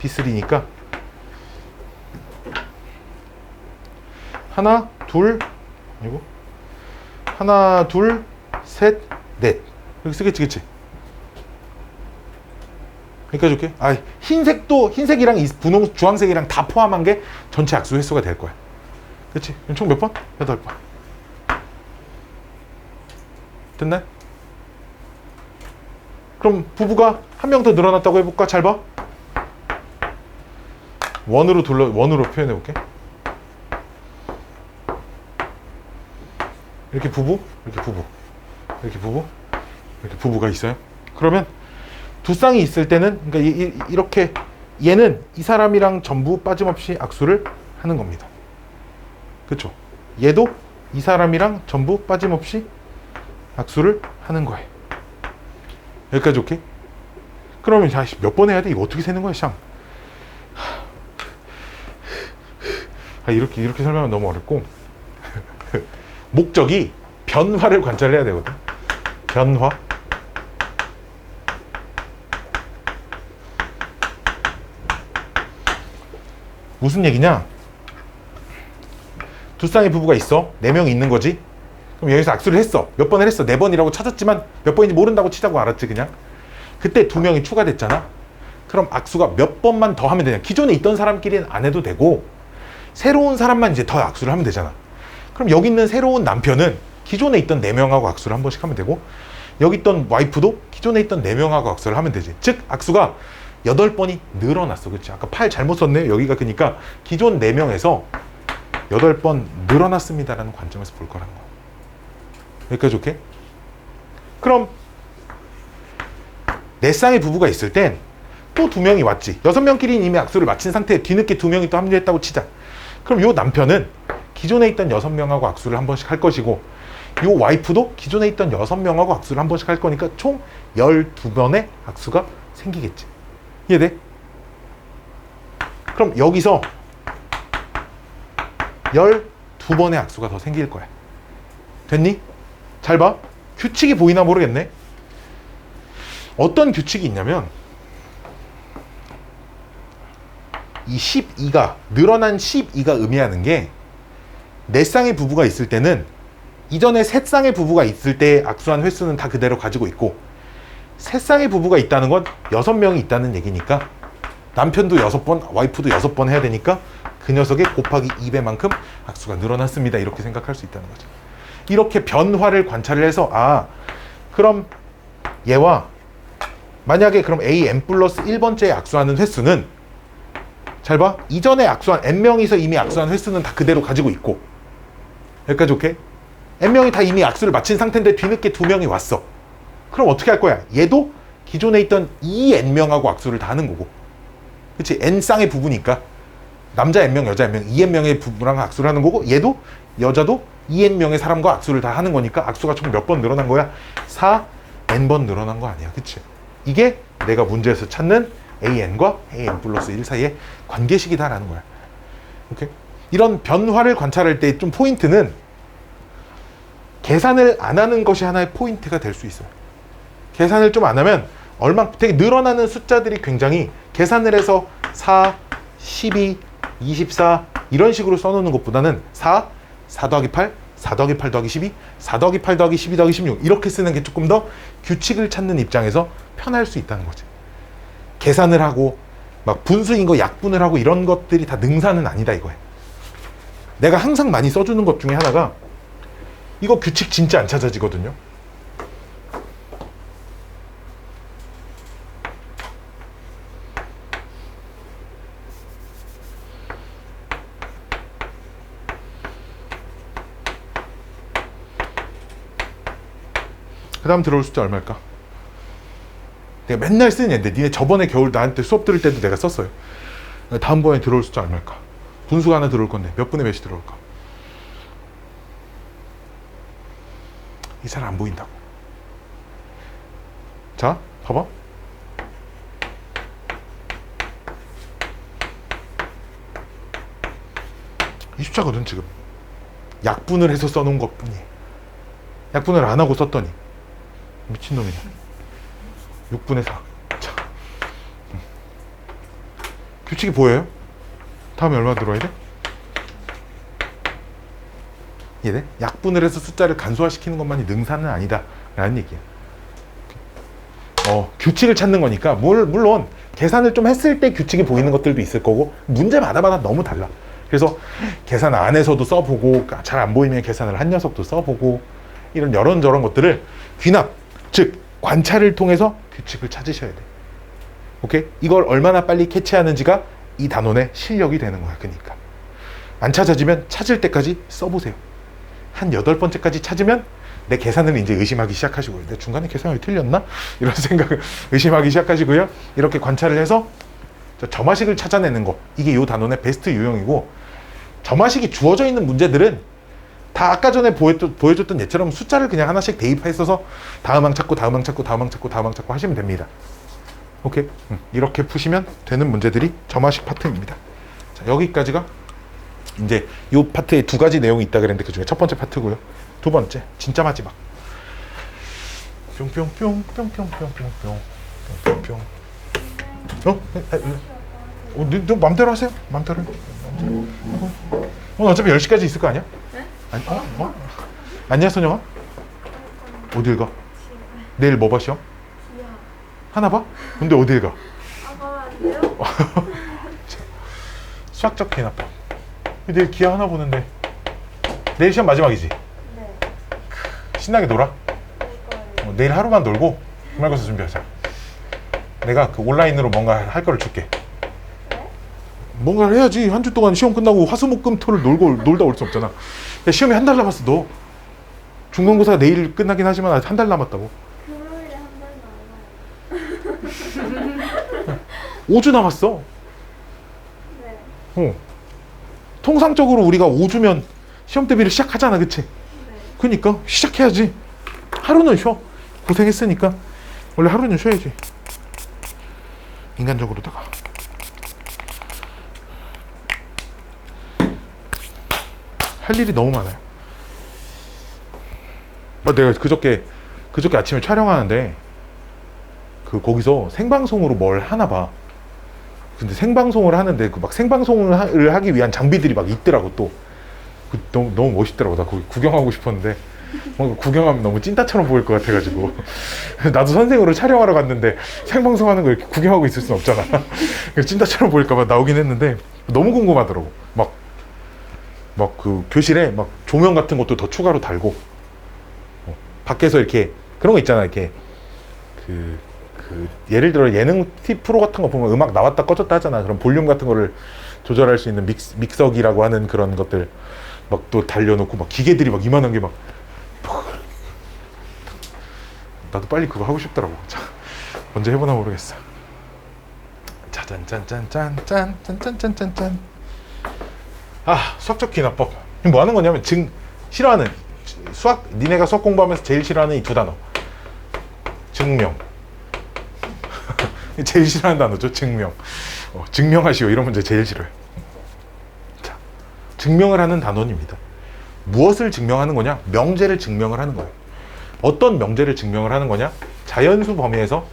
B3니까 하나, 둘, 셋, 넷 이렇게 쓰겠지, 그치? 여기까지 올게. 흰색이랑 분홍, 주황색이랑 다 포함한 게 전체 악수 횟수가 될 거야. 그치? 총 몇 번? 8번. 됐나요? 그럼 부부가 한 명 더 늘어났다고 해볼까? 잘 봐. 원으로 표현해 볼게. 이렇게 부부, 이렇게 부부, 이렇게 부부, 이렇게 부부가 있어요. 그러면 두 쌍이 있을 때는, 그러니까 이렇게 얘는 이 사람이랑 전부 빠짐없이 악수를 하는 겁니다. 그쵸? 얘도 이 사람이랑 전부 빠짐없이 악수를 하는 거예요. 여기까지 오케이? 그러면 몇 번 해야 돼? 이거 어떻게 세는 거야, 샹? 이렇게 설명하면 너무 어렵고 목적이 변화를 관찰해야 되거든. 변화. 무슨 얘기냐? 두 쌍의 부부가 있어. 4명이 있는 거지. 그럼 여기서 악수를 했어. 몇 번을 했어. 4번이라고 찾았지만 몇 번인지 모른다고 치자고 알았지, 그냥. 그때 2명이 추가됐잖아. 그럼 악수가 몇 번만 더 하면 되냐? 기존에 있던 사람끼리는 안 해도 되고 새로운 사람만 이제 더 악수를 하면 되잖아. 그럼 여기 있는 새로운 남편은 기존에 있던 4명하고 악수를 한 번씩 하면 되고 여기 있던 와이프도 기존에 있던 4명하고 악수를 하면 되지. 즉 악수가 8번이 늘어났어. 그치? 아까 8 잘못 썼네. 여기가 그러니까 기존 4명에서 8번 늘어났습니다라는 관점에서 볼 거라는 거. 여기까지 오케이? 그럼 4쌍의 부부가 있을 땐 또 2명이 왔지. 6명끼리는 이미 악수를 마친 상태에 뒤늦게 2명이 또 합류했다고 치자. 그럼 요 남편은 기존에 있던 6명하고 악수를 한 번씩 할 것이고 요 와이프도 기존에 있던 6명하고 악수를 한 번씩 할 거니까 총 12번의 악수가 생기겠지. 이해돼? 그럼 여기서 12번의 악수가 더 생길 거야. 됐니? 잘 봐. 규칙이 보이나 모르겠네. 어떤 규칙이 있냐면 이 12가 늘어난 12가 의미하는 게 4쌍의 부부가 있을 때는 이전에 3쌍의 부부가 있을 때 악수한 횟수는 다 그대로 가지고 있고 3쌍의 부부가 있다는 건 6명이 있다는 얘기니까 남편도 6번, 와이프도 6번 해야 되니까 그 녀석의 곱하기 2배만큼 악수가 늘어났습니다. 이렇게 생각할 수 있다는 거죠. 이렇게 변화를 관찰을 해서 그럼 얘와 만약에 그럼 AN 플러스 1번째에 악수하는 횟수는 잘 봐. 이전에 악수한 N명이서 이미 악수한 횟수는 다 그대로 가지고 있고 여기까지 오케이? N명이 다 이미 악수를 마친 상태인데 뒤늦게 2명이 왔어. 그럼 어떻게 할 거야? 얘도 기존에 있던 2N명하고 악수를 다 하는 거고 그치? N쌍의 부부니까 남자 N명, 여자 N명, 2N명의 부부랑 악수를 하는 거고 얘도 여자도 2N명의 사람과 악수를 다 하는 거니까 악수가 총 몇 번 늘어난 거야? 4N번 늘어난 거 아니야. 그치? 이게 내가 문제에서 찾는 AN과 AN 플러스 1 사이의 관계식이다라는 거야. 오케이? 이런 변화를 관찰할 때 좀 포인트는 계산을 안 하는 것이 하나의 포인트가 될 수 있어요. 계산을 좀 안 하면 되게 늘어나는 숫자들이 굉장히 계산을 해서 4, 12, 24 이런 식으로 써놓는 것보다는 4 더하기 8, 4 더하기 8 더하기 12, 4 더하기 8 더하기 12 더하기 16 이렇게 쓰는 게 조금 더 규칙을 찾는 입장에서 편할 수 있다는 거지. 계산을 하고 막 분수인 거 약분을 하고 이런 것들이 다 능사는 아니다 이거야. 내가 항상 많이 써주는 것 중에 하나가 이거 규칙 진짜 안 찾아지거든요. 그 다음 들어올 숫자 얼마일까? 내가 맨날 쓰는 얘인데 니네 저번에 겨울 나한테 수업 들을 때도 내가 썼어요. 다음번에 들어올 숫자 얼마일까? 분수가 하나 들어올 건데 몇 분의 몇이 들어올까? 이 잘 안 보인다고. 자, 봐봐. 이 숫자거든 지금. 약분을 해서 써놓은 것뿐이에요. 약분을 안 하고 썼더니 미친놈이네. 6분의 4. 자. 규칙이 보여요? 다음에 얼마 들어와야 돼? 이해돼? 약분을 해서 숫자를 간소화시키는 것만이 능사는 아니다 라는 얘기야. 규칙을 찾는 거니까 물론 계산을 좀 했을 때 규칙이 보이는 것들도 있을 거고 문제마다 너무 달라. 그래서 계산 안에서도 써보고 잘 안 보이면 계산을 한 녀석도 써보고 이런 여런저런 것들을 귀납, 즉 관찰을 통해서 규칙을 찾으셔야 돼. 오케이? 이걸 얼마나 빨리 캐치하는지가 이 단원의 실력이 되는 거야. 그러니까 안 찾아지면 찾을 때까지 써보세요. 한 8번째까지 찾으면 내 계산을 이제 의심하기 시작하시고요. 내 중간에 계산이 틀렸나? 이런 생각을 의심하기 시작하시고요. 이렇게 관찰을 해서 점화식을 찾아내는 거, 이게 이 단원의 베스트 유형이고, 점화식이 주어져 있는 문제들은 다 아까 전에 보여줬던 예처럼 숫자를 그냥 하나씩 대입해서 다음 항 찾고 다음 항 찾고 다음 항 찾고 다음 항 찾고 하시면 됩니다. 오케이? 이렇게 푸시면 되는 문제들이 점화식 파트입니다. 자, 여기까지가 이제 이 파트에 2가지 내용이 있다 그랬는데 그 중에 첫 번째 파트고요. 두 번째, 진짜 마지막. 뿅뿅뿅 뿅뿅뿅뿅뿅 뿅뿅뿅. 너 맘대로 하세요. 맘대로. 오늘 어차피 10시까지 있을 거 아니야? 네? 아니, 아니야, 선영아? 어딜 가? 내일 뭐 봐, 시험? 기아. 하나 봐? 근데 어딜 가? 가면 안 돼요? 수학적 개인 아빠. 내일 기아 하나 보는데 내일 시험 마지막이지? 네. 신나게 놀아? 그럴 거예요. 내일 하루만 놀고 기말고사 준비하자. 내가 그 온라인으로 뭔가 할 거를 줄게. 네? 뭔가를 해야지. 한 주 동안 시험 끝나고 화수목금토를 놀다 올 수 없잖아. 야, 시험이 한 달 남았어. 너 중간고사 내일 끝나긴 하지만 아직 한 달 남았다고. 금요일에 한 달 남아요. 5주 남았어. 네. 통상적으로 우리가 5주면 시험 대비를 시작하잖아. 그치? 네. 그러니까 시작해야지. 하루는 쉬어. 고생했으니까 원래 하루는 쉬어야지. 인간적으로다가 할 일이 너무 많아요. 내가 그저께 아침에 촬영하는데 거기서 생방송으로 뭘 하나 봐. 근데 생방송을 하는데 막 생방송을 하기 위한 장비들이 막 있더라고. 또 너무 멋있더라고. 나 거기 구경하고 싶었는데 뭔가 구경하면 너무 찐따처럼 보일 것 같아가지고 나도 선생으로 촬영하러 갔는데 생방송하는 거 이렇게 구경하고 있을 순 없잖아. 찐따처럼 보일까봐 나오긴 했는데 너무 궁금하더라고. 막 그 교실에 막 조명 같은 것도 더 추가로 달고, 밖에서 이렇게 그런 거 있잖아. 이렇게 그 예를 들어 예능 프로 같은 거 보면 음악 나왔다 꺼졌다 하잖아. 그럼 볼륨 같은 거를 조절할 수 있는 믹서기라고 하는 그런 것들 막 또 달려놓고, 막 기계들이 막 이만한 게 막, 나도 빨리 그거 하고 싶더라고. 자, 언제 해보나 모르겠어. 짠짠짠짠짠짠짠짠짠짠. 아, 수학적 귀납법. 뭐 하는 거냐면, 싫어하는 수학, 니네가 수학 공부하면서 제일 싫어하는 이 두 단어. 증명. 제일 싫어하는 단어죠, 증명. 증명하시오, 이런 문제 제일 싫어요. 자, 증명을 하는 단원입니다. 무엇을 증명하는 거냐? 명제를 증명을 하는 거예요. 어떤 명제를 증명을 하는 거냐? 자연수 범위에서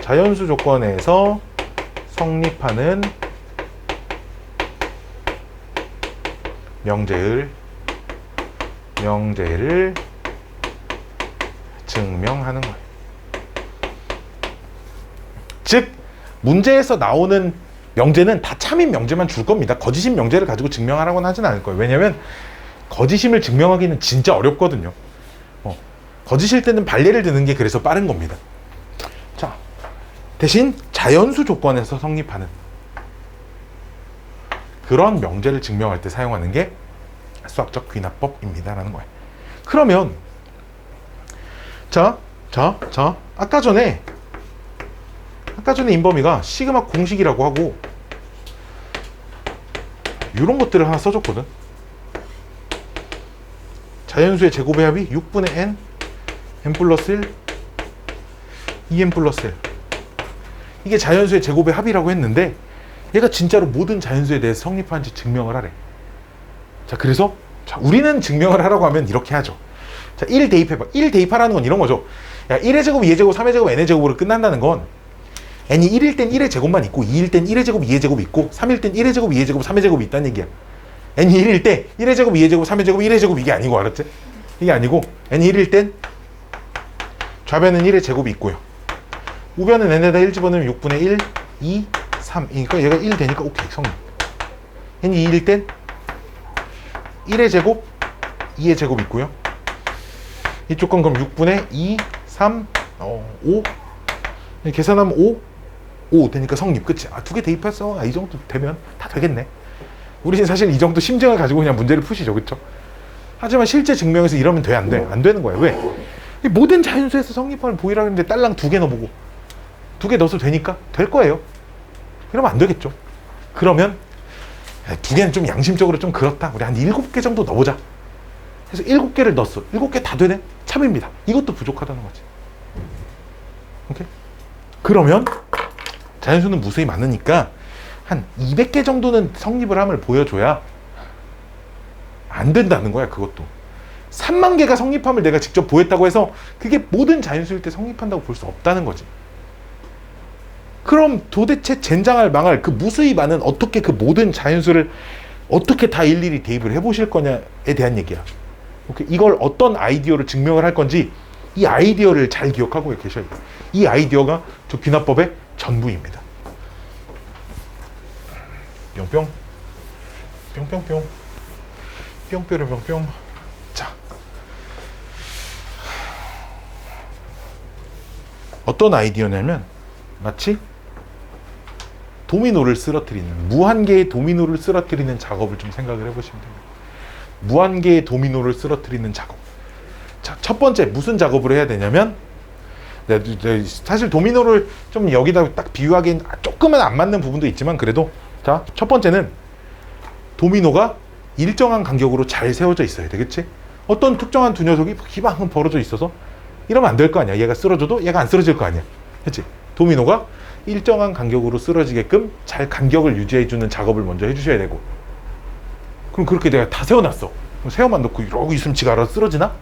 자연수 조건에서 성립하는 명제를 증명하는 거예요. 즉, 문제에서 나오는 명제는 다 참인 명제만 줄 겁니다. 거짓인 명제를 가지고 증명하라고는 하진 않을 거예요. 왜냐면 거짓임을 증명하기는 진짜 어렵거든요. 거짓일 때는 발례를 드는 게 그래서 빠른 겁니다. 자, 대신 자연수 조건에서 성립하는 그런 명제를 증명할 때 사용하는 게 수학적 귀납법입니다라는 거예요. 그러면 자, 아까 전에 인범이가 시그마 공식이라고 하고 이런 것들을 하나 써줬거든. 자연수의 제곱의 합이 6분의 n 플러스 1 2n 플러스 1. 이게 자연수의 제곱의 합이라고 했는데, 얘가 진짜로 모든 자연수에 대해서 성립하는지 증명을 하래. 자, 그래서 우리는 증명을 하라고 하면 이렇게 하죠. 자, 1 대입해봐. 1 대입하라는 건 이런 거죠. 야, 1의 제곱, 2의 제곱, 3의 제곱, n의 제곱으로 끝난다는 건 n이 1일 땐 1의 제곱만 있고, 2일 땐 1의 제곱, 2의 제곱 있고, 3일 땐 1의 제곱, 2의 제곱, 3의 제곱이 있다는 얘기야. n이 1일 때 1의 제곱, 2의 제곱, 3의 제곱, 1의 제곱 이게 아니고, 알았지? 이게 아니고 n이 1일 땐 좌변은 1의 제곱이 있고요. 우변은 n에다 1 집어넣으면 6분의 1, 2, 3. 그러니까 얘가 1 되니까 오케이, 성립. n이 2일 땐 1의 제곱, 2의 제곱 있고요. 이쪽 건 그럼 6분의 2, 3, 5. 계산하면 5 되니까 성립. 그치? 아, 두 개 대입했어. 아, 이 정도 되면 다 되겠네. 우리는 사실 이 정도 심증을 가지고 그냥 문제를 푸시죠. 그쵸? 하지만 실제 증명에서 이러면 돼? 안 돼? 안 되는 거예요. 왜? 모든 자연수에서 성립하는 보이라 했는데 딸랑 2개 넣어보고 2개 넣어서 되니까? 될 거예요. 그러면 안 되겠죠. 그러면 2개는 좀 양심적으로 좀 그렇다. 우리 한 7개 정도 넣어보자. 그래서 7개를 넣었어. 7개 다 되네? 참입니다. 이것도 부족하다는 거지. 오케이? 그러면 자연수는 무수히 많으니까 한 200개 정도는 성립을 함을 보여줘야 안 된다는 거야. 그것도 3만 개가 성립함을 내가 직접 보였다고 해서 그게 모든 자연수일 때 성립한다고 볼 수 없다는 거지. 그럼 도대체 젠장할 망할 그 무수히 많은, 어떻게 그 모든 자연수를 어떻게 다 일일이 대입을 해보실 거냐에 대한 얘기야. 오케이? 이걸 어떤 아이디어로 증명을 할 건지 이 아이디어를 잘 기억하고 계셔야 돼요. 이 아이디어가 저 귀납법의 전부입니다. 뿅뿅 뿅뿅뿅 뿅뿅뿅뿅. 자, 어떤 아이디어냐면 마치 도미노를 쓰러뜨리는, 무한개의 도미노를 쓰러뜨리는 작업을 좀 생각을 해보시면 됩니다. 무한개의 도미노를 쓰러뜨리는 작업. 자, 첫 번째 무슨 작업을 해야 되냐면, 사실 도미노를 좀 여기다 딱 비유하기엔 조금은 안 맞는 부분도 있지만 그래도, 자, 첫 번째는 도미노가 일정한 간격으로 잘 세워져 있어야 되겠지? 어떤 특정한 두 녀석이 기방은 벌어져 있어서 이러면 안 될 거 아니야. 얘가 쓰러져도 얘가 안 쓰러질 거 아니야. 그치? 도미노가 일정한 간격으로 쓰러지게끔 잘 간격을 유지해주는 작업을 먼저 해주셔야 되고, 그럼 그렇게 내가 다 세워놨어. 그럼 세워만 놓고 이러고 있으면 지가 알아서 쓰러지나?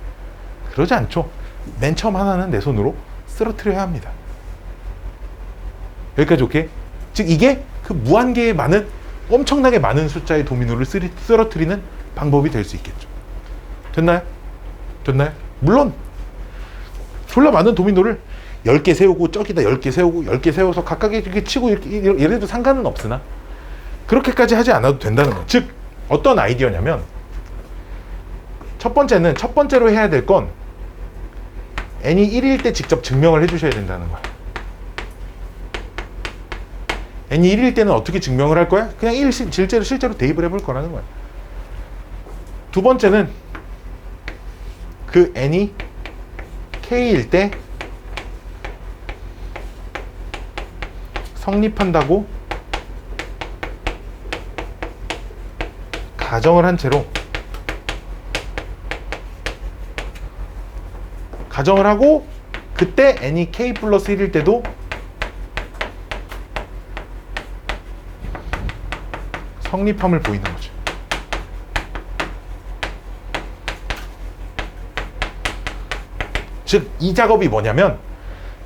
그러지 않죠. 맨 처음 하나는 내 손으로 쓰러뜨려야 합니다. 여기까지 오케이? 즉 이게 그 무한개의 많은, 엄청나게 많은 숫자의 도미노를 쓰러뜨리는 방법이 될 수 있겠죠. 됐나요? 물론 졸라 많은 도미노를 10개 세우고 저기다 10개 세우고 10개 세워서 각각 이렇게 치고 이래도 상관은 없으나 그렇게까지 하지 않아도 된다는 거예요. 즉 어떤 아이디어냐면 첫 번째로 해야 될 건 n이 1일 때 직접 증명을 해주셔야 된다는 거야. n이 1일 때는 어떻게 증명을 할 거야? 그냥 실제로 대입을 해볼 거라는 거야. 두 번째는 그 n이 k일 때 성립한다고 가정을 한 채로 가정을 하고 그때 n이 k 플러스 1일 때도 성립함을 보이는 거죠. 즉 이 작업이 뭐냐면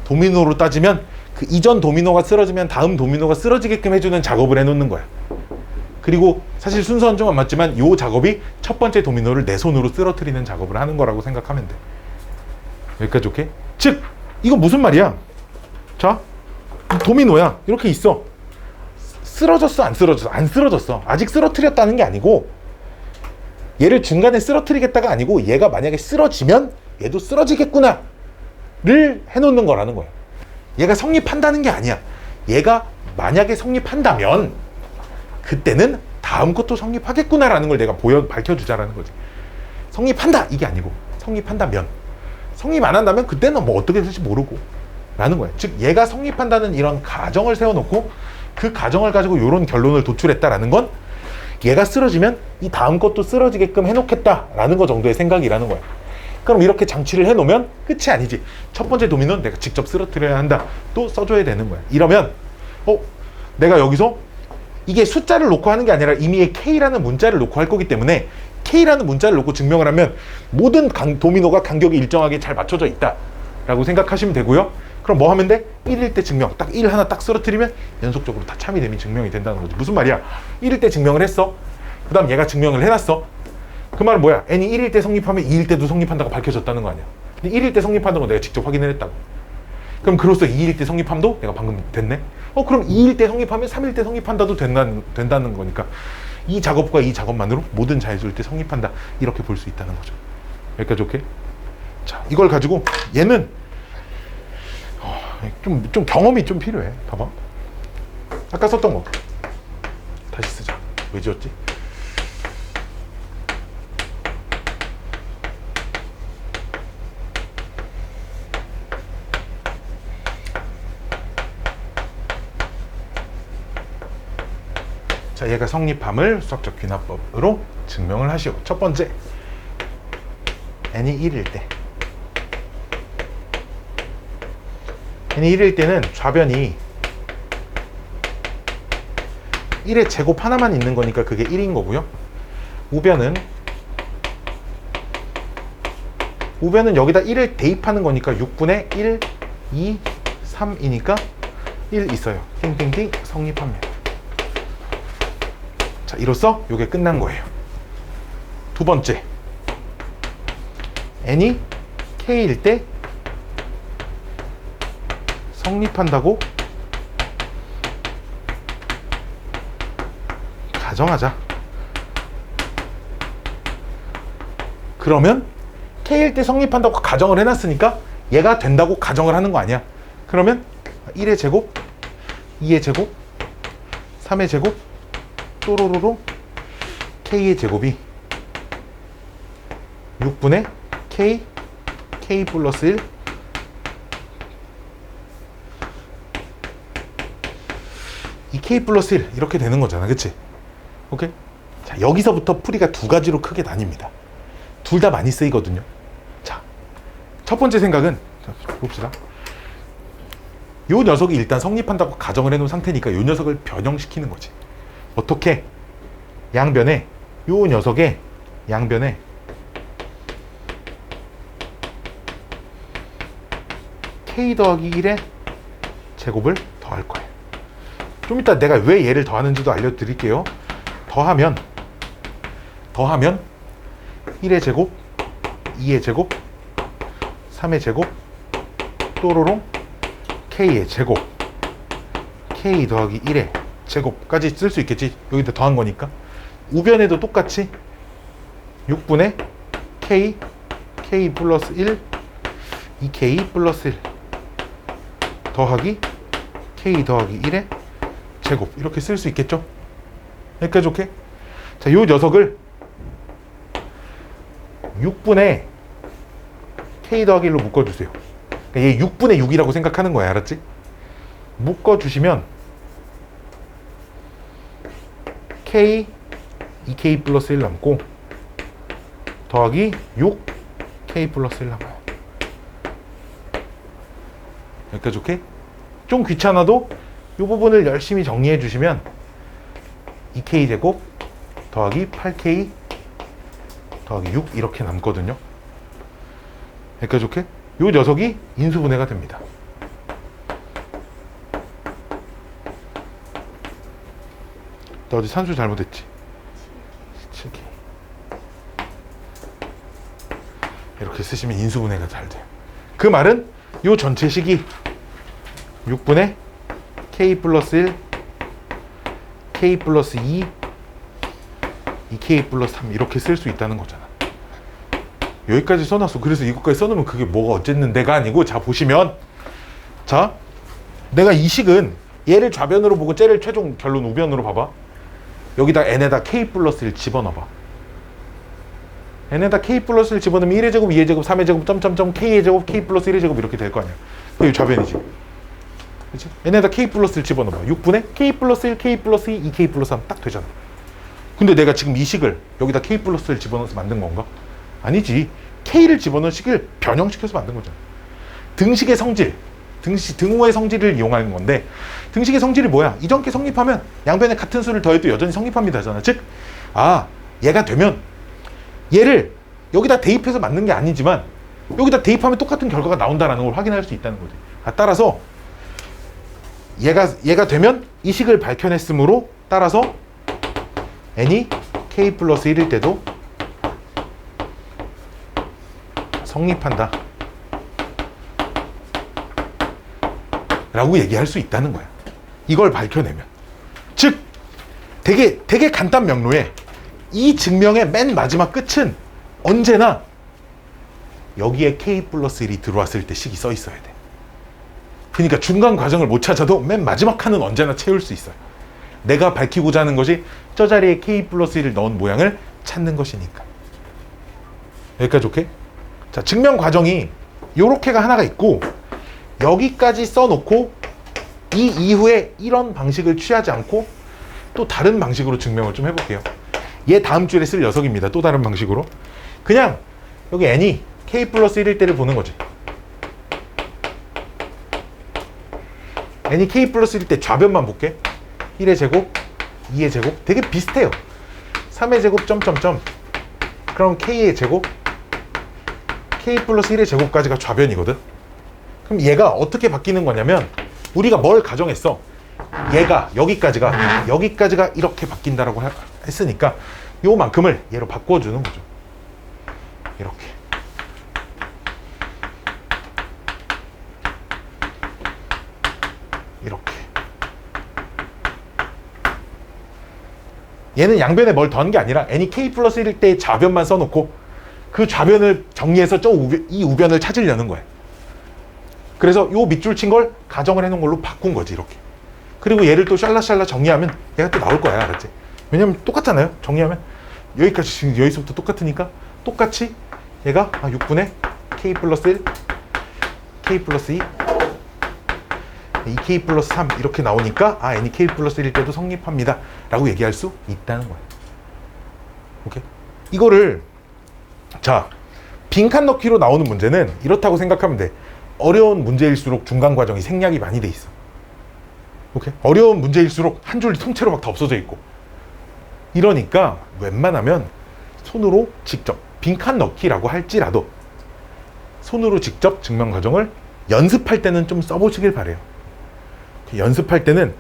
도미노로 따지면 그 이전 도미노가 쓰러지면 다음 도미노가 쓰러지게끔 해주는 작업을 해놓는 거야. 그리고 사실 순서는 좀 안 맞지만 이 작업이 첫 번째 도미노를 내 손으로 쓰러뜨리는 작업을 하는 거라고 생각하면 돼. 여기까지 오케이? 즉 이거 무슨 말이야? 자, 도미노야. 이렇게 있어. 쓰러졌어? 안 쓰러졌어? 안 쓰러졌어. 아직 쓰러뜨렸다는 게 아니고 얘를 중간에 쓰러뜨리겠다가 아니고 얘가 만약에 쓰러지면 얘도 쓰러지겠구나 를 해놓는 거라는 거야. 얘가 성립한다는 게 아니야. 얘가 만약에 성립한다면 그때는 다음 것도 성립하겠구나라는 걸 내가 밝혀주자라는 거지. 성립한다 이게 아니고 성립한다면, 성립 안 한다면 그때는 뭐 어떻게 될지 모르고 라는 거야. 즉 얘가 성립한다는 이런 가정을 세워놓고 그 가정을 가지고 이런 결론을 도출했다라는 건 얘가 쓰러지면 이 다음 것도 쓰러지게끔 해놓겠다라는 거 정도의 생각이라는 거야. 그럼 이렇게 장치를 해놓으면 끝이 아니지. 첫 번째 도미노는 내가 직접 쓰러뜨려야 한다 또 써줘야 되는 거야. 이러면 내가 여기서 이게 숫자를 놓고 하는 게 아니라 이미 K라는 문자를 놓고 할 거기 때문에 K라는 문자를 놓고 증명을 하면 모든 도미노가 간격이 일정하게 잘 맞춰져 있다 라고 생각하시면 되고요. 그럼 뭐 하면 돼? 1일 때 증명. 딱 1 하나 딱 쓰러뜨리면 연속적으로 다 참이 증명이 된다는 거지. 무슨 말이야? 1일 때 증명을 했어. 그 다음 얘가 증명을 해놨어. 그 말은 뭐야? n이 1일 때 성립하면 2일 때도 성립한다고 밝혀졌다는 거 아니야. 근데 1일 때 성립한다는 거 내가 직접 확인을 했다고. 그럼 그로써 2일 때 성립함도 내가 방금 됐네? 그럼 2일 때 성립하면 3일 때 성립한다도 된다는 거니까 이 작업과 이 작업만으로 모든 자연수일 때 성립한다 이렇게 볼 수 있다는 거죠. 여기까지 오케이? 자, 이걸 가지고 얘는 좀 경험이 좀 필요해. 봐봐. 아까 썼던 거 다시 쓰자. 왜 지웠지? 자, 얘가 성립함을 수학적 귀납법으로 증명을 하시오. 첫 번째, n이 1일 때. n이 1일 때는 좌변이 1의 제곱 하나만 있는 거니까 그게 1인 거고요. 우변은 여기다 1을 대입하는 거니까 6분의 1, 2, 3이니까 1 있어요. 띵띵띵 성립합니다. 자, 이로써 이게 끝난 거예요. 두 번째, n이 k일 때 성립한다고 가정하자. 그러면 k일 때 성립한다고 가정을 해놨으니까 얘가 된다고 가정을 하는 거 아니야. 그러면 1의 제곱, 2의 제곱, 3의 제곱, 또로로로 k의 제곱이 6분의 k 플러스 1 이 k 플러스 1 이렇게 되는 거잖아. 그치? 오케이? 자, 여기서부터 풀이가 두 가지로 크게 나뉩니다. 둘 다 많이 쓰이거든요. 자, 첫 번째 생각은 봅시다. 요 녀석이 일단 성립한다고 가정을 해놓은 상태니까 요 녀석을 변형시키는 거지. 어떻게? 양변에 요 녀석의 양변에 k 더하기 1의 제곱을 더할 거예요. 좀 이따 내가 왜 얘를 더하는지도 알려드릴게요. 더하면 1의 제곱, 2의 제곱, 3의 제곱, 또로롱 K의 제곱 K 더하기 1의 제곱까지 쓸 수 있겠지. 여기다 더한 거니까. 우변에도 똑같이 6분의 K 플러스 1 2K 플러스 1 더하기 K 더하기 1의 제곱 이렇게 쓸 수 있겠죠. 여기까지 오케이? 자, 요 녀석을 6분의 K 더하기 1로 묶어주세요. 그러니까 얘 6분의 6이라고 생각하는 거야. 알았지? 묶어주시면 K 2K 플러스 1 남고 더하기 6 K 플러스 1 남아요. 여기까지 오케이? 좀 귀찮아도 이 부분을 열심히 정리해 주시면 2K 제곱 더하기 8K 더하기 6 이렇게 남거든요. 여기까지 오케이? 이 녀석이 인수분해가 됩니다. 나 어디 산수 잘못했지? 17K 이렇게 쓰시면 인수분해가 잘 돼요. 그 말은 이 전체 식이 6분의 K 플러스 1 K 플러스 2 2K 플러스 3 이렇게 쓸 수 있다는 거잖아. 여기까지 써놨어. 그래서 이것까지 써놓으면 그게 뭐가 어쨌는데가 아니고, 자 보시면, 자 내가 이 식은 얘를 좌변으로 보고 쟤를 최종 결론 우변으로 봐봐. 여기다 n에다 K 플러스 1 집어넣어봐. n에다 K 플러스 1 집어넣으면 1의 제곱 2의 제곱 3의 제곱 점점점 K의 제곱 K 플러스 1의 제곱 이렇게 될 거 아니야. 그게 좌변이지. 그치? n에다 K 플러스 1 집어넣어봐. 6분의 K 플러스 1 K 플러스 2 2K 플러스 3 딱 되잖아. 근데 내가 지금 이 식을 여기다 K 플러스 1 집어넣어서 만든 건가? 아니지. K를 집어넣은 식을 변형시켜서 만든 거잖아. 등식의 성질, 등호의 성질을 이용하는 건데, 등식의 성질이 뭐야? 이전께 성립하면 양변에 같은 수를 더해도 여전히 성립합니다잖아. 즉, 얘가 되면 얘를 여기다 대입해서 만든 게 아니지만 여기다 대입하면 똑같은 결과가 나온다는 걸 확인할 수 있다는 거지. 따라서 얘가 되면 이 식을 밝혀냈으므로 따라서 n이 K 플러스 1일 때도 성립한다 라고 얘기할 수 있다는 거야. 이걸 밝혀내면. 즉 되게 간단 명료해. 이 증명의 맨 마지막 끝은 언제나 여기에 K 플러스 1이 들어왔을 때 식이 써 있어야 돼. 그러니까 중간 과정을 못 찾아도 맨 마지막 칸은 언제나 채울 수 있어요. 내가 밝히고자 하는 것이 저 자리에 K 플러스 1을 넣은 모양을 찾는 것이니까. 여기까지 오케이? 자, 증명 과정이 요렇게가 하나가 있고, 여기까지 써놓고 이 이후에 이런 방식을 취하지 않고 또 다른 방식으로 증명을 좀 해볼게요. 얘 다음 주에 쓸 녀석입니다. 또 다른 방식으로. 그냥 여기 n이 K 플러스 1일 때를 보는 거지. n이 K 플러스 1일 때 좌변만 볼게. 1의 제곱, 2의 제곱 되게 비슷해요. 3의 제곱 점점점 그럼 K의 제곱 K 플러스 1의 제곱까지가 좌변이거든. 그럼 얘가 어떻게 바뀌는 거냐면, 우리가 뭘 가정했어? 얘가 여기까지가 이렇게 바뀐다라고 했으니까 요만큼을 얘로 바꿔주는 거죠. 이렇게. 이렇게. 얘는 양변에 뭘 더한 게 아니라 n이 K 플러스 1일 때 좌변만 써놓고 그 좌변을 정리해서 이 우변을 찾으려는 거야. 그래서 요 밑줄 친 걸 가정을 해놓은 걸로 바꾼 거지, 이렇게. 그리고 얘를 또 샬라샬라 정리하면 얘가 또 나올 거야, 알았지? 왜냐면 똑같잖아요. 정리하면 여기까지 지금 여기서부터 똑같으니까 똑같이 얘가 6분의 K 플러스 1 K 플러스 2 2K 플러스 3 이렇게 나오니까 n이 K 플러스 1일 때도 성립합니다 라고 얘기할 수 있다는 거야. 오케이? 이거를 자, 빈칸 넣기로 나오는 문제는 이렇다고 생각하면 돼. 어려운 문제일수록 중간 과정이 생략이 많이 돼 있어. 오케이? 어려운 문제일수록 한 줄이 통째로 막 다 없어져 있고. 이러니까 웬만하면 손으로 직접 빈칸 넣기라고 할지라도 손으로 직접 증명 과정을 연습할 때는 좀 써보시길 바래요. 연습할 때는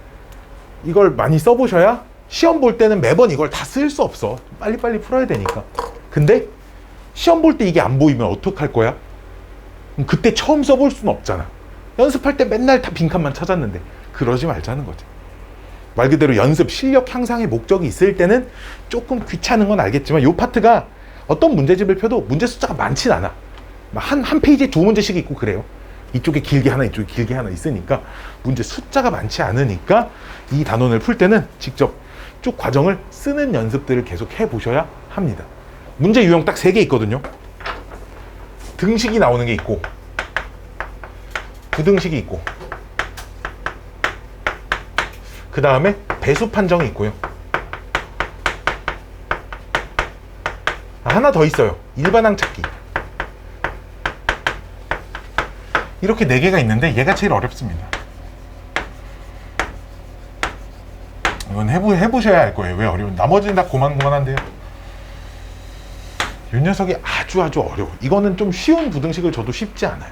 이걸 많이 써보셔야 시험 볼 때는 매번 이걸 다 쓸 수 없어. 빨리빨리 풀어야 되니까. 근데 시험 볼 때 이게 안 보이면 어떡할 거야? 그때 처음 써볼 수는 없잖아. 연습할 때 맨날 다 빈칸만 찾았는데 그러지 말자는 거지. 말 그대로 연습, 실력 향상의 목적이 있을 때는 조금 귀찮은 건 알겠지만 이 파트가 어떤 문제집을 펴도 문제 숫자가 많진 않아. 한 페이지에 두 문제씩 있고 그래요. 이쪽에 길게 하나, 이쪽에 길게 하나 있으니까 문제 숫자가 많지 않으니까 이 단원을 풀 때는 직접 쭉 과정을 쓰는 연습들을 계속 해보셔야 합니다. 문제 유형 딱 3개 있거든요. 등식이 나오는 게 있고 부등식이 있고 그 다음에 배수 판정이 있고요. 하나 더 있어요. 일반항 찾기. 이렇게 4개가 있는데 얘가 제일 어렵습니다. 이건 해보셔야 할 거예요. 왜 어려운? 나머지는 다 고만고만한데요. 이 녀석이 아주 어려워. 이거는 좀 쉬운 부등식을 줘도 쉽지 않아요.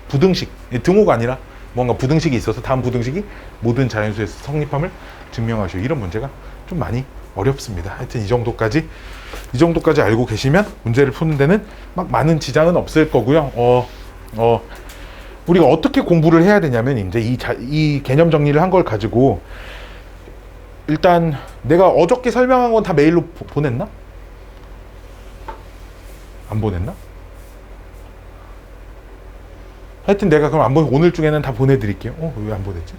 부등식, 등호가 아니라 뭔가 부등식이 있어서 다음 부등식이 모든 자연수에서 성립함을 증명하시오. 이런 문제가 좀 많이 어렵습니다. 하여튼 이 정도까지 알고 계시면 문제를 푸는 데는 막 많은 지장은 없을 거고요. 우리가 어떻게 공부를 해야 되냐면 이제 이 개념 정리를 한 걸 가지고 일단 내가 어저께 설명한 건 다 메일로 보냈나? 안 보냈나? 하여튼 내가 그럼 오늘 중에는 다 보내드릴게요. 왜 안 보냈지?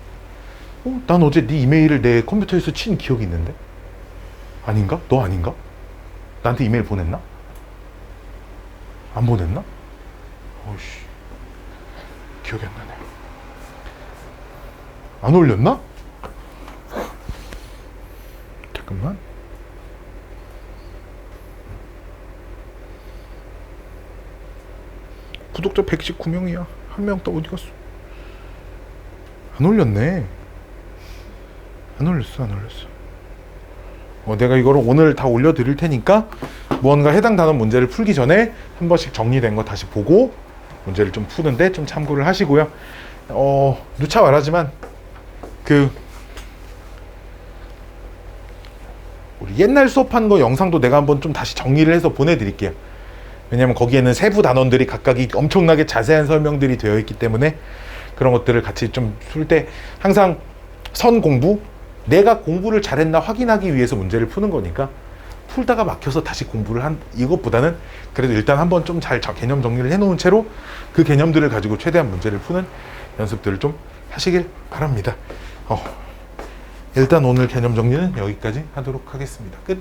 난 어제 네 이메일을 내 컴퓨터에서 친 기억이 있는데? 아닌가? 너 아닌가? 나한테 이메일 보냈나? 안 보냈나? 어이씨, 기억이 안 나네. 안 올렸나? 잠깐만. 구독자 119명이야. 한 명 더 어디 갔어? 안 올렸네. 안 올렸어. 내가 이거를 오늘 다 올려드릴 테니까 무언가 해당 단원 문제를 풀기 전에 한 번씩 정리된 거 다시 보고 문제를 좀 푸는데 좀 참고를 하시고요. 누차 말하지만 우리 옛날 수업한 거 영상도 내가 한번 좀 다시 정리를 해서 보내드릴게요. 왜냐면 거기에는 세부 단원들이 각각이 엄청나게 자세한 설명들이 되어 있기 때문에 그런 것들을 같이 좀 풀 때 항상 선 공부, 내가 공부를 잘했나 확인하기 위해서 문제를 푸는 거니까 풀다가 막혀서 다시 공부를 한 이것보다는 그래도 일단 한번 좀 잘 개념 정리를 해놓은 채로 그 개념들을 가지고 최대한 문제를 푸는 연습들을 좀 하시길 바랍니다. 일단 오늘 개념 정리는 여기까지 하도록 하겠습니다. 끝.